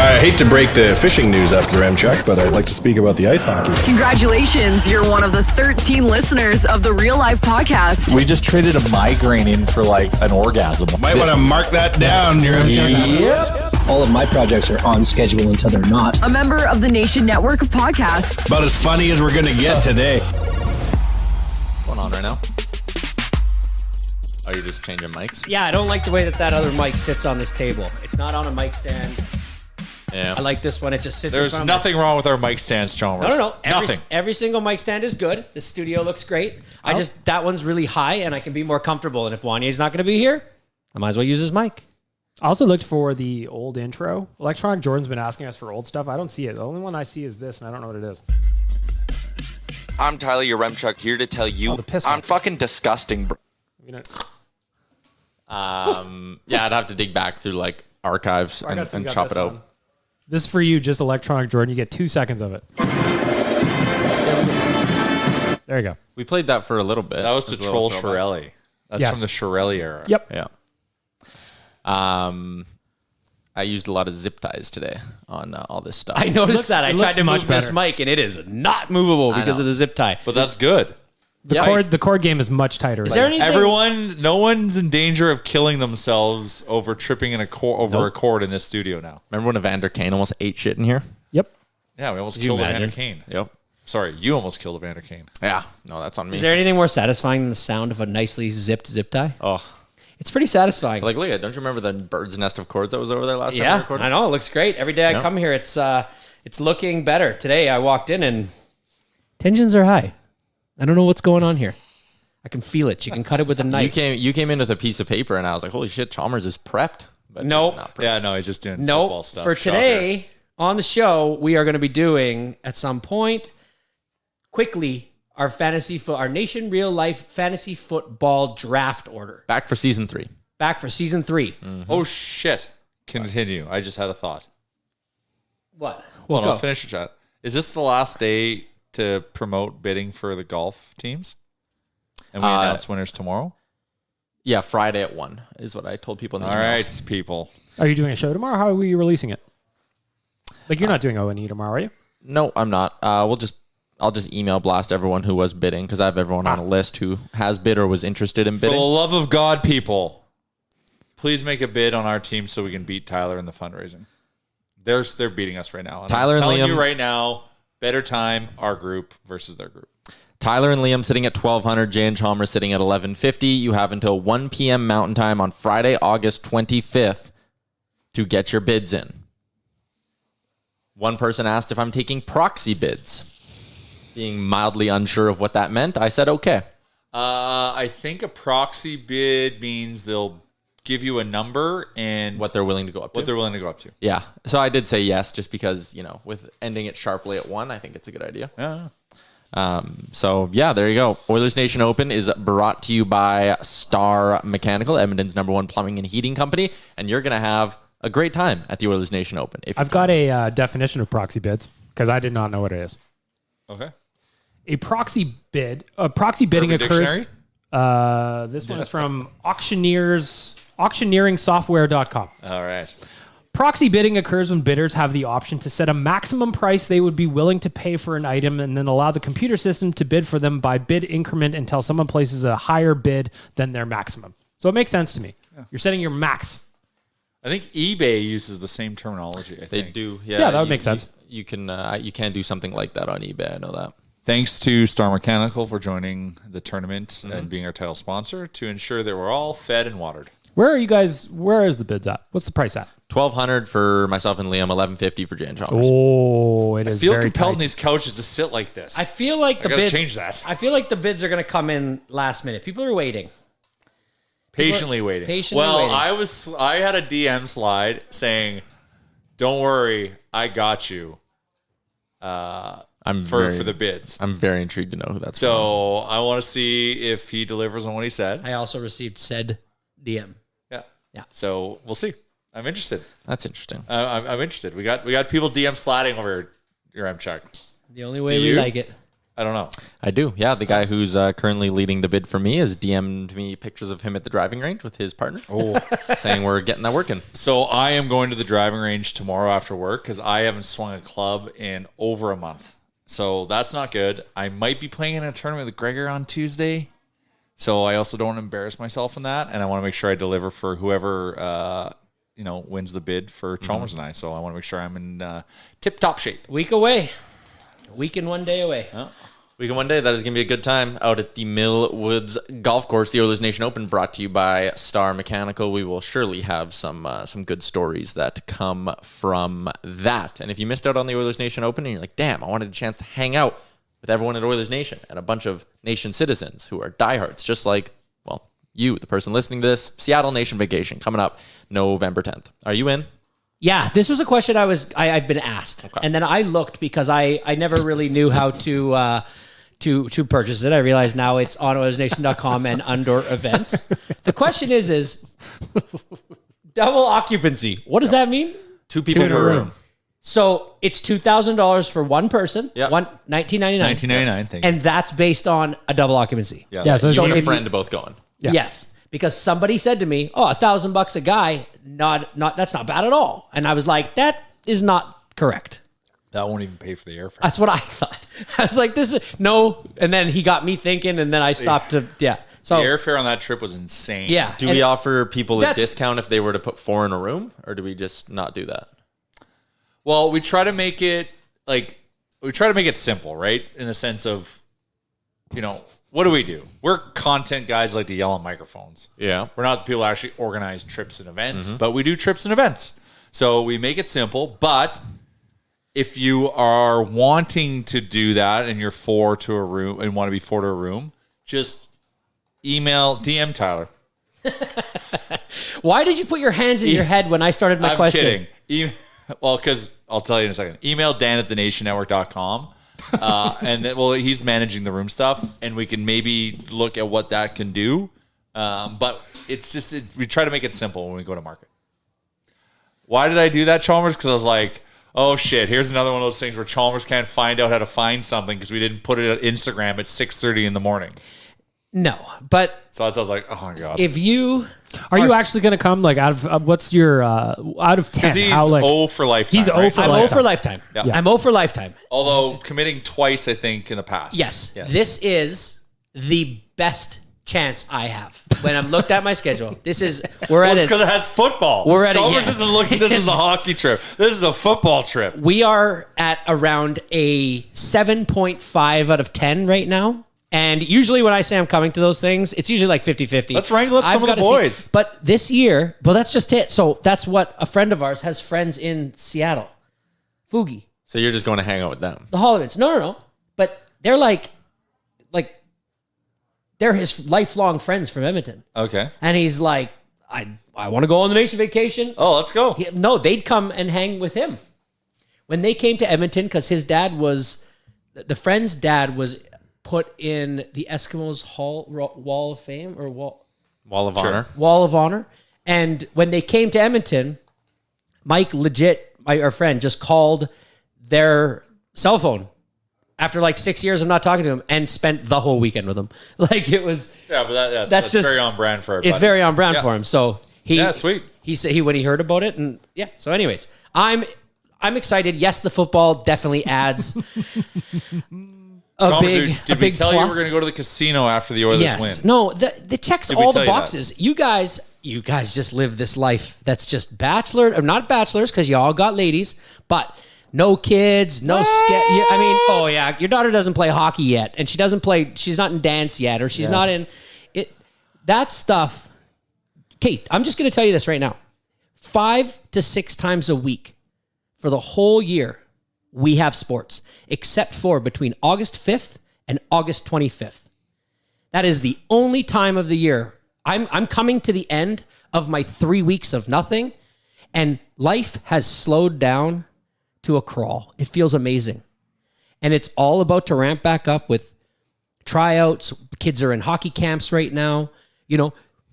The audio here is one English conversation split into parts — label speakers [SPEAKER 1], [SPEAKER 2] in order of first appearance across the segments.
[SPEAKER 1] I hate to break the fishing news after Chuck, but I'd like to speak about the ice hockey.
[SPEAKER 2] Congratulations, you're one of the 13 listeners of the Real Life Podcast.
[SPEAKER 3] We just traded a migraine in for like an orgasm.
[SPEAKER 1] Might want to mark that down,
[SPEAKER 3] Yep.
[SPEAKER 4] All of my projects are on schedule until they're not.
[SPEAKER 2] A member of the Nation Network of Podcasts.
[SPEAKER 1] About as funny as we're going to get today.
[SPEAKER 5] What's going on right now? Are you just changing mics?
[SPEAKER 6] Yeah, I don't like the way that other mic sits on this table. It's not on a mic stand.
[SPEAKER 5] Yeah.
[SPEAKER 6] I like this one. It just sits
[SPEAKER 3] There's
[SPEAKER 6] in front
[SPEAKER 3] nothing wrong with our mic stands, Chalmers.
[SPEAKER 6] No.
[SPEAKER 3] Nothing.
[SPEAKER 6] Every single mic stand is good. The studio looks great. That one's really high, and I can be more comfortable. And if Wanya's not going to be here, I might as well use his mic.
[SPEAKER 7] I also looked for the old intro. Electronic Jordan's been asking us for old stuff. I don't see it. The only one I see is this, and I don't know what it is.
[SPEAKER 8] I'm Tyler, your Remchuck, here to tell you I'm fucking disgusting, bro.
[SPEAKER 5] Yeah, I'd have to dig back through like archives and chop it out.
[SPEAKER 7] One. This is for you, just Electronic Jordan. You get 2 seconds of it. There you go.
[SPEAKER 5] We played that for a little bit.
[SPEAKER 3] That was to troll Shirelli. That's from the Shirelli era.
[SPEAKER 7] Yep.
[SPEAKER 5] Yeah. I used a lot of zip ties today on all this stuff.
[SPEAKER 6] I noticed that. I tried to move this mic, and it is not movable because of the zip tie.
[SPEAKER 3] But that's good.
[SPEAKER 7] The cord game is much tighter.
[SPEAKER 6] Is there anything?
[SPEAKER 3] No one's in danger of killing themselves over tripping a cord in this studio now.
[SPEAKER 5] Remember when Evander Kane almost ate shit in here?
[SPEAKER 7] Yep.
[SPEAKER 3] Yeah, we almost killed Evander Kane.
[SPEAKER 5] Yep.
[SPEAKER 3] Sorry, you almost killed Evander Kane.
[SPEAKER 5] Yeah. No, that's on me.
[SPEAKER 6] Is there anything more satisfying than the sound of a nicely zipped zip tie?
[SPEAKER 5] Oh.
[SPEAKER 6] It's pretty satisfying.
[SPEAKER 5] Like, look at it. Don't you remember the bird's nest of cords that was over there last time we recorded?
[SPEAKER 6] I know. It looks great. Every day I come here, it's looking better. Today I walked in and tensions are high. I don't know what's going on here. I can feel it. You can cut it with a knife.
[SPEAKER 5] You came in with a piece of paper, and I was like, holy shit, Chalmers is prepped. But
[SPEAKER 6] no.
[SPEAKER 5] not prepped.
[SPEAKER 3] Yeah, no, he's just doing football stuff.
[SPEAKER 6] For today on the show, we are going to be doing, at some point, quickly, our Nation Real Life Fantasy Football Draft Order.
[SPEAKER 5] Back for season 3.
[SPEAKER 6] Mm-hmm.
[SPEAKER 3] Oh, shit. Continue. I just had a thought.
[SPEAKER 6] What?
[SPEAKER 3] Well, no, finish your chat. Is this the last day to promote bidding for the golf teams? And we announce winners tomorrow?
[SPEAKER 5] Yeah, Friday at 1 is what I told people in the emails.
[SPEAKER 3] All right, people.
[SPEAKER 7] Are you doing a show tomorrow? How are you releasing it? Like, you're not doing O&E tomorrow, are you?
[SPEAKER 5] No, I'm not. I'll just email blast everyone who was bidding because I have everyone on a list who has bid or was interested in bidding.
[SPEAKER 3] For the love of God, people, please make a bid on our team so we can beat Tyler in the fundraising. They're beating us right now. And
[SPEAKER 5] Tyler
[SPEAKER 3] I'm
[SPEAKER 5] and
[SPEAKER 3] telling
[SPEAKER 5] Liam,
[SPEAKER 3] you right now, better time, our group versus their group.
[SPEAKER 5] Tyler and Liam sitting at 1,200. Jay and Chalmers sitting at 1,150. You have until 1 p.m. Mountain Time on Friday, August 25th to get your bids in. One person asked if I'm taking proxy bids. Being mildly unsure of what that meant, I said okay.
[SPEAKER 3] I think a proxy bid means they'll give you a number and
[SPEAKER 5] what they're willing to go up to. Yeah. So I did say yes, just because, with ending it sharply at 1, I think it's a good idea.
[SPEAKER 3] Yeah.
[SPEAKER 5] So there you go. Oilers Nation Open is brought to you by Star Mechanical, Edmonton's #1 plumbing and heating company, and you're going to have a great time at the Oilers Nation Open.
[SPEAKER 7] I've got a definition of proxy bids because I did not know what it is.
[SPEAKER 3] Okay.
[SPEAKER 7] A proxy bidding occurs. This one is from auctioneeringsoftware.com.
[SPEAKER 3] All right.
[SPEAKER 7] Proxy bidding occurs when bidders have the option to set a maximum price they would be willing to pay for an item and then allow the computer system to bid for them by bid increment until someone places a higher bid than their maximum. So it makes sense to me. Yeah. You're setting your max.
[SPEAKER 3] I think eBay uses the same terminology.
[SPEAKER 5] They do.
[SPEAKER 7] Yeah, that would make sense.
[SPEAKER 5] You can do something like that on eBay. I know that.
[SPEAKER 3] Thanks to Star Mechanical for joining the tournament and being our title sponsor to ensure that we're all fed and watered.
[SPEAKER 7] Where is the bids at? What's the price at?
[SPEAKER 5] 1,200 for myself and Liam, 1,150 for Jay and Chalmers.
[SPEAKER 7] Oh, it is.
[SPEAKER 3] I feel
[SPEAKER 7] very
[SPEAKER 3] compelled
[SPEAKER 7] tight.
[SPEAKER 3] in these couches to sit like this.
[SPEAKER 6] I feel like
[SPEAKER 3] change that.
[SPEAKER 6] I feel like the bids are going to come in last minute. People are waiting.
[SPEAKER 3] Patiently waiting. I had a DM slide saying, "Don't worry, I got you." For the bids.
[SPEAKER 5] I'm very intrigued to know who that's.
[SPEAKER 3] So I want to see if he delivers on what he said.
[SPEAKER 6] I also received said DM.
[SPEAKER 3] Yeah. So we'll see. I'm interested.
[SPEAKER 5] That's interesting.
[SPEAKER 3] I'm interested. We got people DM sliding over your Chuck.
[SPEAKER 6] The only way we like it.
[SPEAKER 3] I don't know.
[SPEAKER 5] I do. Yeah, the guy who's currently leading the bid for me has DM'd me pictures of him at the driving range with his partner.
[SPEAKER 3] Oh,
[SPEAKER 5] saying we're getting that working.
[SPEAKER 3] So I am going to the driving range tomorrow after work because I haven't swung a club in over a month. So that's not good. I might be playing in a tournament with Gregor on Tuesday. So I also don't want to embarrass myself in that. And I want to make sure I deliver for whoever, wins the bid for Chalmers and I. So I want to make sure I'm in tip-top shape.
[SPEAKER 6] Week away. Week and 1 day away.
[SPEAKER 5] Oh. Week and 1 day. That is going to be a good time out at the Mill Woods Golf Course. The Oilers Nation Open brought to you by Star Mechanical. We will surely have some good stories that come from that. And if you missed out on the Oilers Nation Open and you're like, damn, I wanted a chance to hang out with everyone at Oilers Nation and a bunch of Nation citizens who are diehards, just like, well, you, the person listening to this, Seattle Nation Vacation coming up November 10th. Are you in?
[SPEAKER 6] Yeah, this was a question I've been asked. Okay. And then I looked because I never really knew how to purchase it. I realize now it's on OilersNation.com and under events. The question is double occupancy. What does that mean?
[SPEAKER 5] 2 people per room.
[SPEAKER 6] So it's $2,000 for one person.
[SPEAKER 5] Yep.
[SPEAKER 6] $19.99.
[SPEAKER 3] $19.99. Thank you.
[SPEAKER 6] And that's based on a double occupancy.
[SPEAKER 3] Yes.
[SPEAKER 7] Yeah, so
[SPEAKER 5] You and a
[SPEAKER 6] if
[SPEAKER 5] friend both going.
[SPEAKER 7] Yeah.
[SPEAKER 6] Yes, because somebody said to me, "Oh, $1,000 a guy, not that's not bad at all." And I was like, "That is not correct."
[SPEAKER 3] That won't even pay for the airfare.
[SPEAKER 6] That's what I thought. I was like, "This is no." And then he got me thinking, and then I stopped to So
[SPEAKER 3] the airfare on that trip was insane.
[SPEAKER 6] yeah.
[SPEAKER 5] Do we offer people a discount if they were to put 4 in a room, or do we just not do that?
[SPEAKER 3] Well, we try to make it simple, right? In the sense of, what do we do? We're content guys like to yell on microphones.
[SPEAKER 5] Yeah.
[SPEAKER 3] We're not the people who actually organize trips and events, but we do trips and events. So we make it simple. But if you are wanting to do that and you're 4 to a room and want to be 4 to a room, just DM Tyler.
[SPEAKER 6] Why did you put your hands in your head when I started my question?
[SPEAKER 3] I'm kidding. Well, because I'll tell you in a second. Email Dan at thenationnetwork.com. And then, he's managing the room stuff, and we can maybe look at what that can do. But it's just, we try to make it simple when we go to market. Why did I do that, Chalmers? Because I was like, oh shit, here's another one of those things where Chalmers can't find out how to find something because we didn't put it on Instagram at 6:30 in the morning.
[SPEAKER 6] No, but
[SPEAKER 3] So I was like, oh my God.
[SPEAKER 6] if you
[SPEAKER 7] Are you actually going to come like out of what's your out of 10?
[SPEAKER 3] Because he's
[SPEAKER 7] How, like,
[SPEAKER 3] 0 for lifetime.
[SPEAKER 7] he's 0
[SPEAKER 3] right?
[SPEAKER 7] for
[SPEAKER 6] I'm
[SPEAKER 7] lifetime.
[SPEAKER 6] 0 for lifetime.
[SPEAKER 3] Yeah.
[SPEAKER 6] I'm 0 for lifetime.
[SPEAKER 3] Although committing twice, I think, in the past.
[SPEAKER 6] Yes. This is the best chance I have when I'm looked at my schedule. We're at
[SPEAKER 3] It's because it has football.
[SPEAKER 6] We're at
[SPEAKER 3] Chalmers
[SPEAKER 6] yes.
[SPEAKER 3] isn't looking. This is a hockey trip. This is a football trip.
[SPEAKER 6] We are at around a 7.5 out of 10 right now. And usually when I say I'm coming to those things, it's usually like 50-50.
[SPEAKER 3] Let's wrangle up some of the
[SPEAKER 6] gotta
[SPEAKER 3] boys.
[SPEAKER 6] But this year, that's just it. So that's what a friend of ours has friends in Seattle. Fugi.
[SPEAKER 5] So you're just going to hang out with them?
[SPEAKER 6] The Hollivans. No. But they're like they're his lifelong friends from Edmonton.
[SPEAKER 3] Okay.
[SPEAKER 6] And he's like, I want to go on the nation vacation.
[SPEAKER 3] Oh, let's go.
[SPEAKER 6] No, they'd come and hang with him. When they came to Edmonton, because his dad was, the friend's dad was put in the Eskimos Wall of Fame or Wall
[SPEAKER 5] of Honor.
[SPEAKER 6] Wall of Honor. And when they came to Edmonton, Mike our friend, just called their cell phone after like 6 years of not talking to him and spent the whole weekend with him. Like it was.
[SPEAKER 3] Yeah, but that's
[SPEAKER 6] just
[SPEAKER 3] very on brand for everybody.
[SPEAKER 6] It's very on brand for him. So
[SPEAKER 3] sweet.
[SPEAKER 6] He said when he heard about it, and yeah. So, anyways, I'm excited. Yes, the football definitely adds
[SPEAKER 3] Chalmers, did we tell
[SPEAKER 6] plus.
[SPEAKER 3] you we're going to go to the casino after the Oilers win?
[SPEAKER 6] No, the checks
[SPEAKER 3] Did we
[SPEAKER 6] all
[SPEAKER 3] tell
[SPEAKER 6] the
[SPEAKER 3] you
[SPEAKER 6] boxes. You guys just live this life that's just bachelor or not bachelors because you all got ladies, but no kids, no I mean, oh yeah, your daughter doesn't play hockey yet, and she's not in dance yet, or she's not in it. That stuff. Kate, I'm just going to tell you this right now. 5 to 6 times a week for the whole year, we have sports, except for between August 5th and August 25th. That is the only time of the year. I'm coming to the end of my 3 weeks of nothing, and life has slowed down to a crawl. It feels amazing. And it's all about to ramp back up with tryouts. Kids are in hockey camps right now,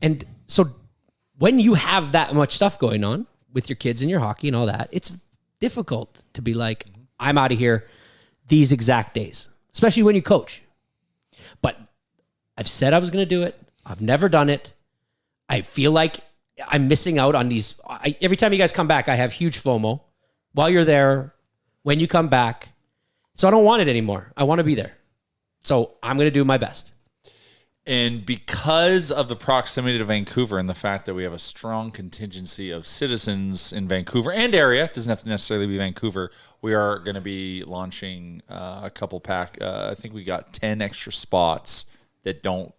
[SPEAKER 6] and so when you have that much stuff going on with your kids and your hockey and all that, it's difficult to be like, I'm out of here these exact days. especially when you coach. But I've said I was going to do it. I've never done it. I feel like I'm missing out on these. Every time you guys come back, I have huge FOMO. While you're there, when you come back. So I don't want it anymore. I want to be there. So I'm going to do my best.
[SPEAKER 3] And because of the proximity to Vancouver and the fact that we have a strong contingency of citizens in Vancouver and area, it doesn't have to necessarily be Vancouver, we are going to be launching a couple pack. I think we got 10 extra spots that don't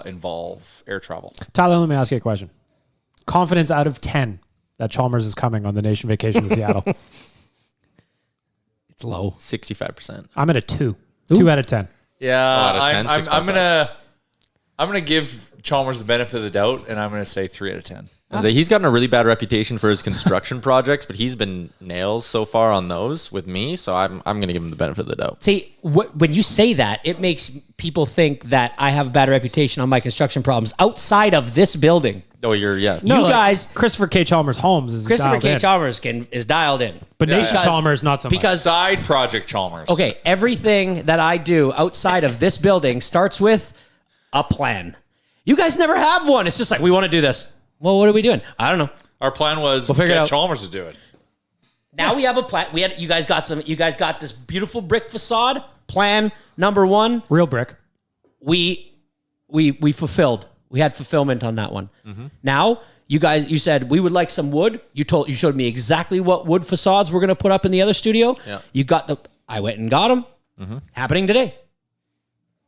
[SPEAKER 3] involve air travel.
[SPEAKER 7] Tyler, let me ask you a question. Confidence out of 10 that Chalmers is coming on the nation vacation to Seattle.
[SPEAKER 6] It's low.
[SPEAKER 5] 65%.
[SPEAKER 7] I'm at a 2. 2 out of 10.
[SPEAKER 3] Yeah, I'm gonna give Chalmers the benefit of the doubt, and I'm gonna say 3 out of 10.
[SPEAKER 5] He's gotten a really bad reputation for his construction projects, but he's been nails so far on those with me, so I'm gonna give him the benefit of the doubt.
[SPEAKER 6] See, when you say that, it makes people think that I have a bad reputation on my construction problems outside of this building.
[SPEAKER 5] Oh,
[SPEAKER 7] No,
[SPEAKER 6] You guys,
[SPEAKER 7] Christopher K. Chalmers Holmes is
[SPEAKER 6] Christopher
[SPEAKER 7] dialed
[SPEAKER 6] K.
[SPEAKER 7] in.
[SPEAKER 6] Chalmers is dialed in.
[SPEAKER 7] But Nation Chalmers, not so much.
[SPEAKER 6] Because
[SPEAKER 3] Side project Chalmers.
[SPEAKER 6] okay, everything that I do outside of this building starts with a plan. You guys never have one. It's just like, we want to do this. Well, what are we doing? I don't know.
[SPEAKER 3] Our plan was
[SPEAKER 6] We'll figure it
[SPEAKER 3] get
[SPEAKER 6] out.
[SPEAKER 3] Chalmers to do it.
[SPEAKER 6] Now we have a plan. You guys got this beautiful brick facade. Plan number 1.
[SPEAKER 7] Real brick.
[SPEAKER 6] We fulfilled. We had fulfillment on that one. Now you said we would like some wood. You showed me exactly what wood facades we're going to put up in the other studio.
[SPEAKER 5] Yeah.
[SPEAKER 6] I went and got them. Happening today.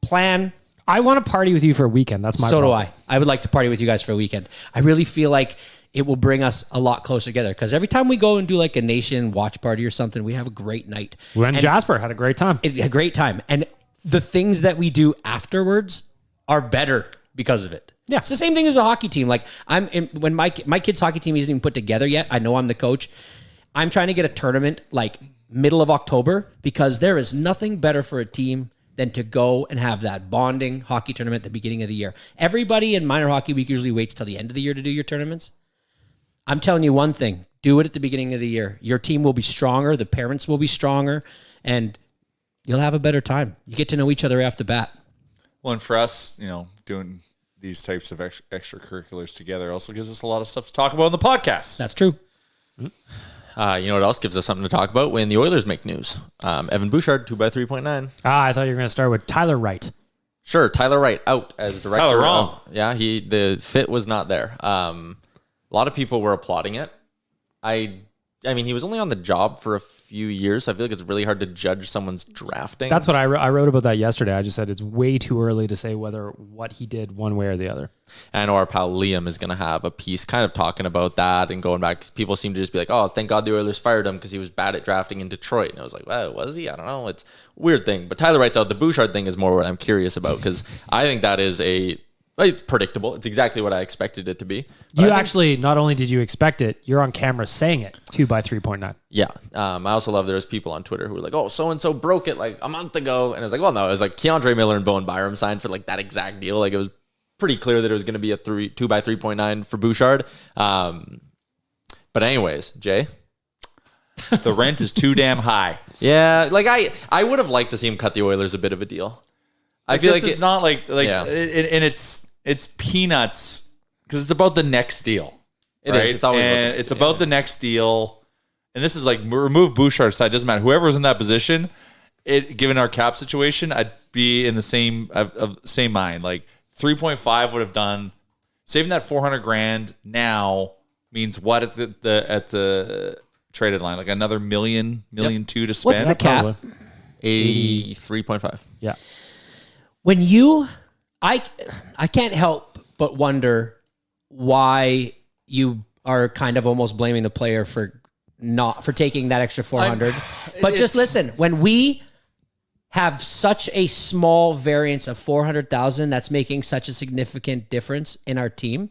[SPEAKER 6] Plan.
[SPEAKER 7] I want to party with you for a weekend. That's my
[SPEAKER 6] So
[SPEAKER 7] problem.
[SPEAKER 6] do I. I would like to party with you guys for a weekend. I really feel like it will bring us a lot closer together, because every time we go and do like a nation watch party or something, we have a great night.
[SPEAKER 7] We went to Jasper, had a great time.
[SPEAKER 6] A great time. And the things that we do afterwards are better because of it.
[SPEAKER 7] Yeah.
[SPEAKER 6] It's the same thing as a hockey team. Like when my kid's hockey team isn't even put together yet. I know I'm the coach. I'm trying to get a tournament like middle of October, because there is nothing better for a team than to go and have that bonding hockey tournament at the beginning of the year. Everybody in minor hockey week usually waits till the end of the year to do your tournaments. I'm telling you one thing, do it at the beginning of the year. Your team will be stronger, the parents will be stronger, and you'll have a better time. You get to know each other off the bat.
[SPEAKER 3] Well, and for us, doing these types of extracurriculars together also gives us a lot of stuff to talk about in the podcast.
[SPEAKER 6] That's true.
[SPEAKER 5] You know what else gives us something to talk about when the Oilers make news? Evan Bouchard, 2x3.9.
[SPEAKER 7] I thought you were going to start with Tyler Wright.
[SPEAKER 5] Sure, Tyler Wright out as director.
[SPEAKER 3] Tyler wrong.
[SPEAKER 5] The fit was not there. A lot of people were applauding it. I mean, he was only on the job for a few years, so I feel like it's really hard to judge someone's drafting.
[SPEAKER 7] That's what I wrote about that yesterday. I just said it's way too early to say whether what he did one way or the other.
[SPEAKER 5] I know our pal Liam is going to have a piece kind of talking about that and going back, 'cause people seem to just be like, oh, thank God the Oilers fired him because he was bad at drafting in Detroit. And I was like, well, was he? I don't know. It's a weird thing. But Tyler Wright's out. The Bouchard thing is more what I'm curious about, because I think that is it's predictable. It's exactly what I expected it to be. But
[SPEAKER 7] Not only did you expect it, you're on camera saying it, 2x3.9.
[SPEAKER 5] Yeah. I also love there's people on Twitter who were like, oh, so-and-so broke it like a month ago. And I was like, well, no, it was like Keandre Miller and Bowen Byram signed for like that exact deal. Like it was pretty clear that it was going to be a 2x3.9 for Bouchard. But anyways, Jay.
[SPEAKER 3] The rent is too damn high.
[SPEAKER 5] Yeah. Like I would have liked to see him cut the Oilers a bit of a deal. I feel
[SPEAKER 3] this
[SPEAKER 5] like
[SPEAKER 3] it's not like
[SPEAKER 5] yeah.
[SPEAKER 3] and it's peanuts because it's about the next deal.
[SPEAKER 5] It is. It's always
[SPEAKER 3] and it's about the next deal. And this is like remove Bouchard's side. Doesn't matter. Whoever was in that position, given our cap situation, I'd be in the same mind. Like 3.5 would have done. Saving that $400,000 now means what at the trade deadline? Like another million two to spend.
[SPEAKER 6] What's the cap?
[SPEAKER 5] 83.5.
[SPEAKER 7] Yeah.
[SPEAKER 6] When I can't help but wonder why you are kind of almost blaming the player for taking that extra 400. But just listen, when we have such a small variance of 400,000 that's making such a significant difference in our team,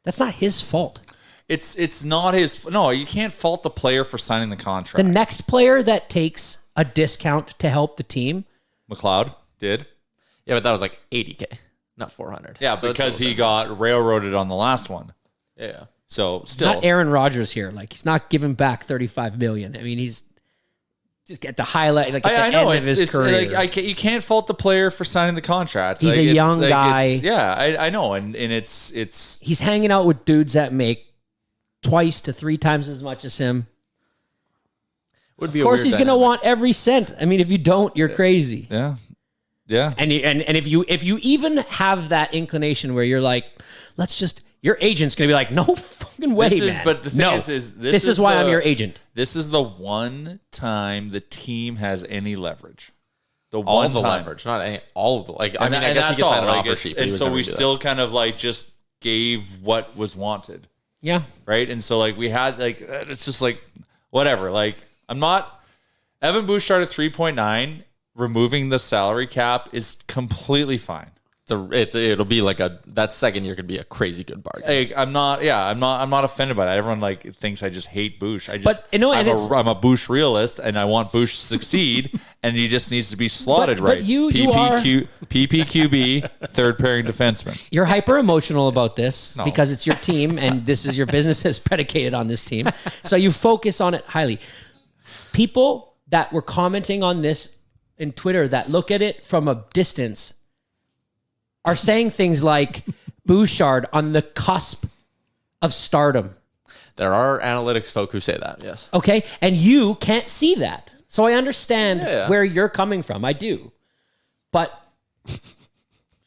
[SPEAKER 6] that's not his fault.
[SPEAKER 3] It's not his. No, you can't fault the player for signing the contract.
[SPEAKER 6] The next player that takes a discount to help the team,
[SPEAKER 3] McLeod did.
[SPEAKER 5] Yeah, but that was like 80K, not 400.
[SPEAKER 3] Yeah,
[SPEAKER 5] So
[SPEAKER 3] because
[SPEAKER 5] it's
[SPEAKER 3] he got railroaded on the last one.
[SPEAKER 5] Yeah.
[SPEAKER 3] So still,
[SPEAKER 6] not Aaron Rodgers here. Like he's not giving back $35 million. I mean, just get the highlight like at
[SPEAKER 3] I
[SPEAKER 6] the
[SPEAKER 3] know
[SPEAKER 6] end of his career.
[SPEAKER 3] Like, you can't fault the player for signing the contract.
[SPEAKER 6] He's
[SPEAKER 3] like,
[SPEAKER 6] a
[SPEAKER 3] it's-
[SPEAKER 6] young
[SPEAKER 3] like,
[SPEAKER 6] guy.
[SPEAKER 3] Yeah, I know, and it's
[SPEAKER 6] He's hanging out with dudes that make twice to 3 times as much as him.
[SPEAKER 5] Would be
[SPEAKER 6] Of course, he's going to want every cent. I mean, if you don't, you're crazy.
[SPEAKER 3] yeah.
[SPEAKER 6] And if you even have that inclination where you're like, let's just, your agent's going to be like, no fucking way, man.
[SPEAKER 3] But the thing
[SPEAKER 6] No.
[SPEAKER 3] is
[SPEAKER 6] this is why I'm your agent.
[SPEAKER 3] This is the one time the team has any leverage.
[SPEAKER 5] all
[SPEAKER 3] one
[SPEAKER 5] the
[SPEAKER 3] time.
[SPEAKER 5] leverage, not any, all of the like. I mean, I
[SPEAKER 3] and
[SPEAKER 5] guess he
[SPEAKER 3] that's
[SPEAKER 5] gets
[SPEAKER 3] all.
[SPEAKER 5] an
[SPEAKER 3] Like,
[SPEAKER 5] offer
[SPEAKER 3] it's-
[SPEAKER 5] sheet, but he
[SPEAKER 3] and
[SPEAKER 5] was
[SPEAKER 3] so
[SPEAKER 5] never
[SPEAKER 3] we
[SPEAKER 5] do that.
[SPEAKER 3] still kind of like just gave what was wanted.
[SPEAKER 6] Yeah.
[SPEAKER 3] Right. And so like we had like, it's just like, whatever. Like I'm not, Evan Bouchard at 3.9, removing the salary cap is completely fine.
[SPEAKER 5] It'll be like that second year could be a crazy good bargain.
[SPEAKER 3] Like, I'm not offended by that. Everyone like thinks I just hate Bouch. I just,
[SPEAKER 6] But, you know, and
[SPEAKER 3] I'm a Bouch realist, and I want Bouch to succeed, and he just needs to be slotted
[SPEAKER 6] But
[SPEAKER 3] right.
[SPEAKER 6] you are-
[SPEAKER 3] PPQB, third pairing defenseman.
[SPEAKER 6] You're hyper emotional about this
[SPEAKER 3] No.
[SPEAKER 6] because it's your team and this is your business is predicated on this team. So you focus on it highly. People that were commenting on this in Twitter that look at it from a distance are saying things like Bouchard on the cusp of stardom.
[SPEAKER 5] There are analytics folk who say that. Yes.
[SPEAKER 6] Okay. And you can't see that. So I understand
[SPEAKER 5] Yeah.
[SPEAKER 6] where you're coming from. I do. But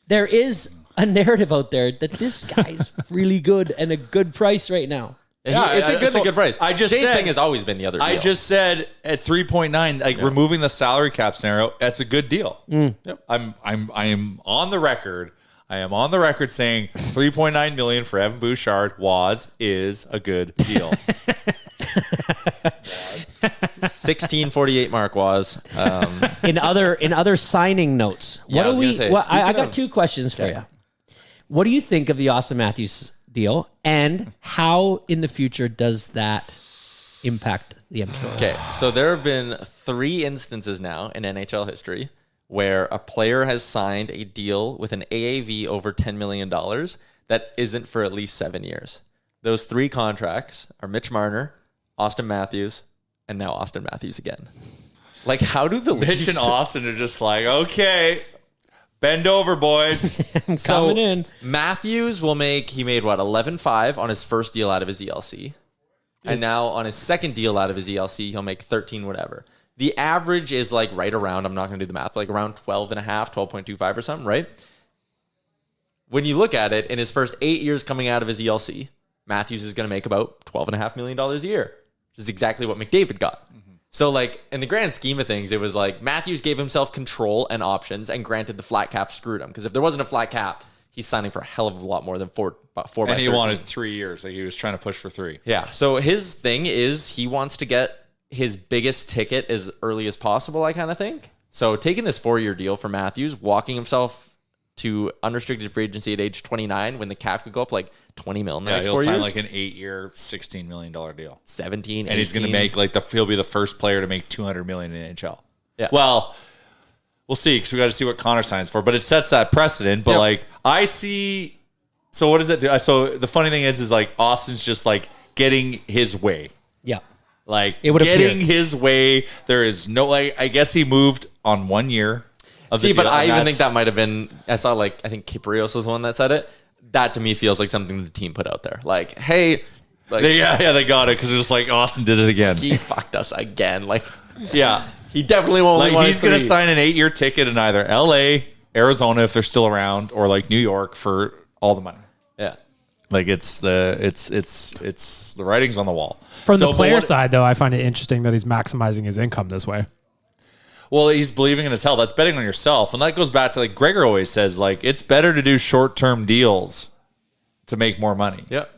[SPEAKER 6] there is a narrative out there that this guy's really good and a good price right now.
[SPEAKER 3] Yeah,
[SPEAKER 5] It's a good price.
[SPEAKER 3] I just
[SPEAKER 5] Jay's
[SPEAKER 3] said-
[SPEAKER 5] thing has always been the other deal.
[SPEAKER 3] I just said at 3.9, like removing the salary cap scenario, that's a good deal.
[SPEAKER 5] Yep.
[SPEAKER 3] I am on the record. I am on the record saying 3.9 million for Evan Bouchard is a good deal.
[SPEAKER 5] 1648 mark was.
[SPEAKER 6] In other signing notes,
[SPEAKER 5] Yeah, I was gonna say,
[SPEAKER 6] I
[SPEAKER 5] speaking
[SPEAKER 6] got
[SPEAKER 5] of-
[SPEAKER 6] 2 questions for you. What do you think of the Auston Matthews deal, and how in the future does that impact the MTL?
[SPEAKER 5] Okay, so there have been 3 instances now in NHL history where a player has signed a deal with an AAV over $10 million that isn't for at least 7 years. Those 3 contracts are Mitch Marner, Auston Matthews, and now Auston Matthews again. Like, how do the
[SPEAKER 3] Mitch
[SPEAKER 5] Leafs...
[SPEAKER 3] and Austin are just like, okay, bend over, boys.
[SPEAKER 6] Coming in.
[SPEAKER 5] Matthews he made what, 11.5 on his first deal out of his ELC. And now on his second deal out of his ELC, he'll make 13 whatever. The average is like right around, I'm not going to do the math, but like around 12.5, 12.25 or something, right? When you look at it, in his first 8 years coming out of his ELC, Matthews is going to make about $12.5 million a year, which is exactly what McDavid got. So, like, in the grand scheme of things, it was like Matthews gave himself control and options, and granted, the flat cap screwed him. Because if there wasn't a flat cap, he's signing for a hell of a lot more than four by
[SPEAKER 3] And he
[SPEAKER 5] 13.
[SPEAKER 3] wanted 3 years. Like he was trying to push for 3.
[SPEAKER 5] Yeah. So his thing is he wants to get his biggest ticket as early as possible, I kind of think. So taking this 4-year deal for Matthews, walking himself to unrestricted free agency at age 29 when the cap could go up like 20 mil in the
[SPEAKER 3] Yeah,
[SPEAKER 5] next
[SPEAKER 3] he'll
[SPEAKER 5] 4
[SPEAKER 3] sign
[SPEAKER 5] years.
[SPEAKER 3] like an 8-year, $16 million deal.
[SPEAKER 5] 17,
[SPEAKER 3] And he's going to
[SPEAKER 5] 18.
[SPEAKER 3] make like he'll be the first player to make $200 million in the NHL.
[SPEAKER 5] Yeah.
[SPEAKER 3] Well, we'll see because we got to see what Connor signs for. But it sets that precedent. But
[SPEAKER 5] Yep.
[SPEAKER 3] like I see, so what does that do? So the funny thing is like Austin's just like getting his way.
[SPEAKER 6] Yeah.
[SPEAKER 3] Like
[SPEAKER 6] It would
[SPEAKER 3] getting
[SPEAKER 6] appear.
[SPEAKER 3] his way. There is no. I guess he moved on 1 year. Of the
[SPEAKER 5] See, but
[SPEAKER 3] deal,
[SPEAKER 5] I
[SPEAKER 3] and
[SPEAKER 5] even think
[SPEAKER 3] that's-
[SPEAKER 5] that might have been, I saw like, I think Kiprios was the one that said it. That to me feels like something the team put out there. Like, hey, like,
[SPEAKER 3] Yeah, they got it because it was like Austin did it again.
[SPEAKER 5] he fucked us again. Like,
[SPEAKER 3] Yeah.
[SPEAKER 5] he definitely won't
[SPEAKER 3] Like he's going to sign an 8-year ticket in either LA, Arizona if they're still around, or like New York for all the money.
[SPEAKER 5] Yeah.
[SPEAKER 3] Like it's the writing's on the wall.
[SPEAKER 7] From
[SPEAKER 3] So,
[SPEAKER 7] the
[SPEAKER 3] but
[SPEAKER 7] player
[SPEAKER 3] what-
[SPEAKER 7] side, though, I find it interesting that he's maximizing his income this way.
[SPEAKER 3] Well, he's believing in his health. That's betting on yourself, and that goes back to like Gregor always says, like it's better to do short-term deals to make more money.
[SPEAKER 5] Yep.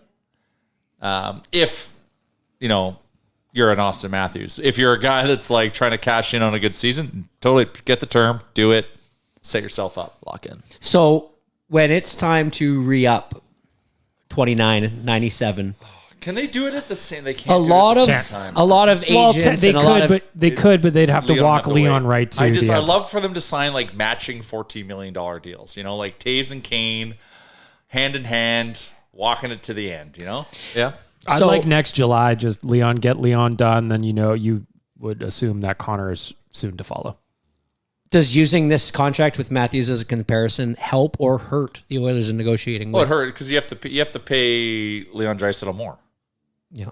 [SPEAKER 3] If you're an Auston Matthews, if you're a guy that's like trying to cash in on a good season, totally get the term, do it, set yourself up,
[SPEAKER 5] Lock in.
[SPEAKER 6] So when it's time to re-up 29.97,
[SPEAKER 3] Can they do it at the same? They
[SPEAKER 6] a
[SPEAKER 3] can't.
[SPEAKER 6] lot
[SPEAKER 3] do it
[SPEAKER 6] of
[SPEAKER 3] at the same time.
[SPEAKER 6] a lot of agents
[SPEAKER 7] they
[SPEAKER 6] and a lot
[SPEAKER 7] could,
[SPEAKER 6] of
[SPEAKER 7] but they'd have to
[SPEAKER 3] Leon
[SPEAKER 7] walk
[SPEAKER 3] have to
[SPEAKER 7] Leon
[SPEAKER 3] wait.
[SPEAKER 7] right to.
[SPEAKER 3] I
[SPEAKER 7] the
[SPEAKER 3] love for them to sign like matching $14 million deals. Like Taves and Kane, hand in hand, walking it to the end.
[SPEAKER 5] Yeah.
[SPEAKER 7] I'd
[SPEAKER 6] So-
[SPEAKER 7] like next July, just get Leon done. Then you would assume that Connor is soon to follow.
[SPEAKER 6] Does using this contract with Matthews as a comparison help or hurt the Oilers in negotiating?
[SPEAKER 3] Well, it hurt because you have to pay Leon Draisaitl more.
[SPEAKER 6] Yeah.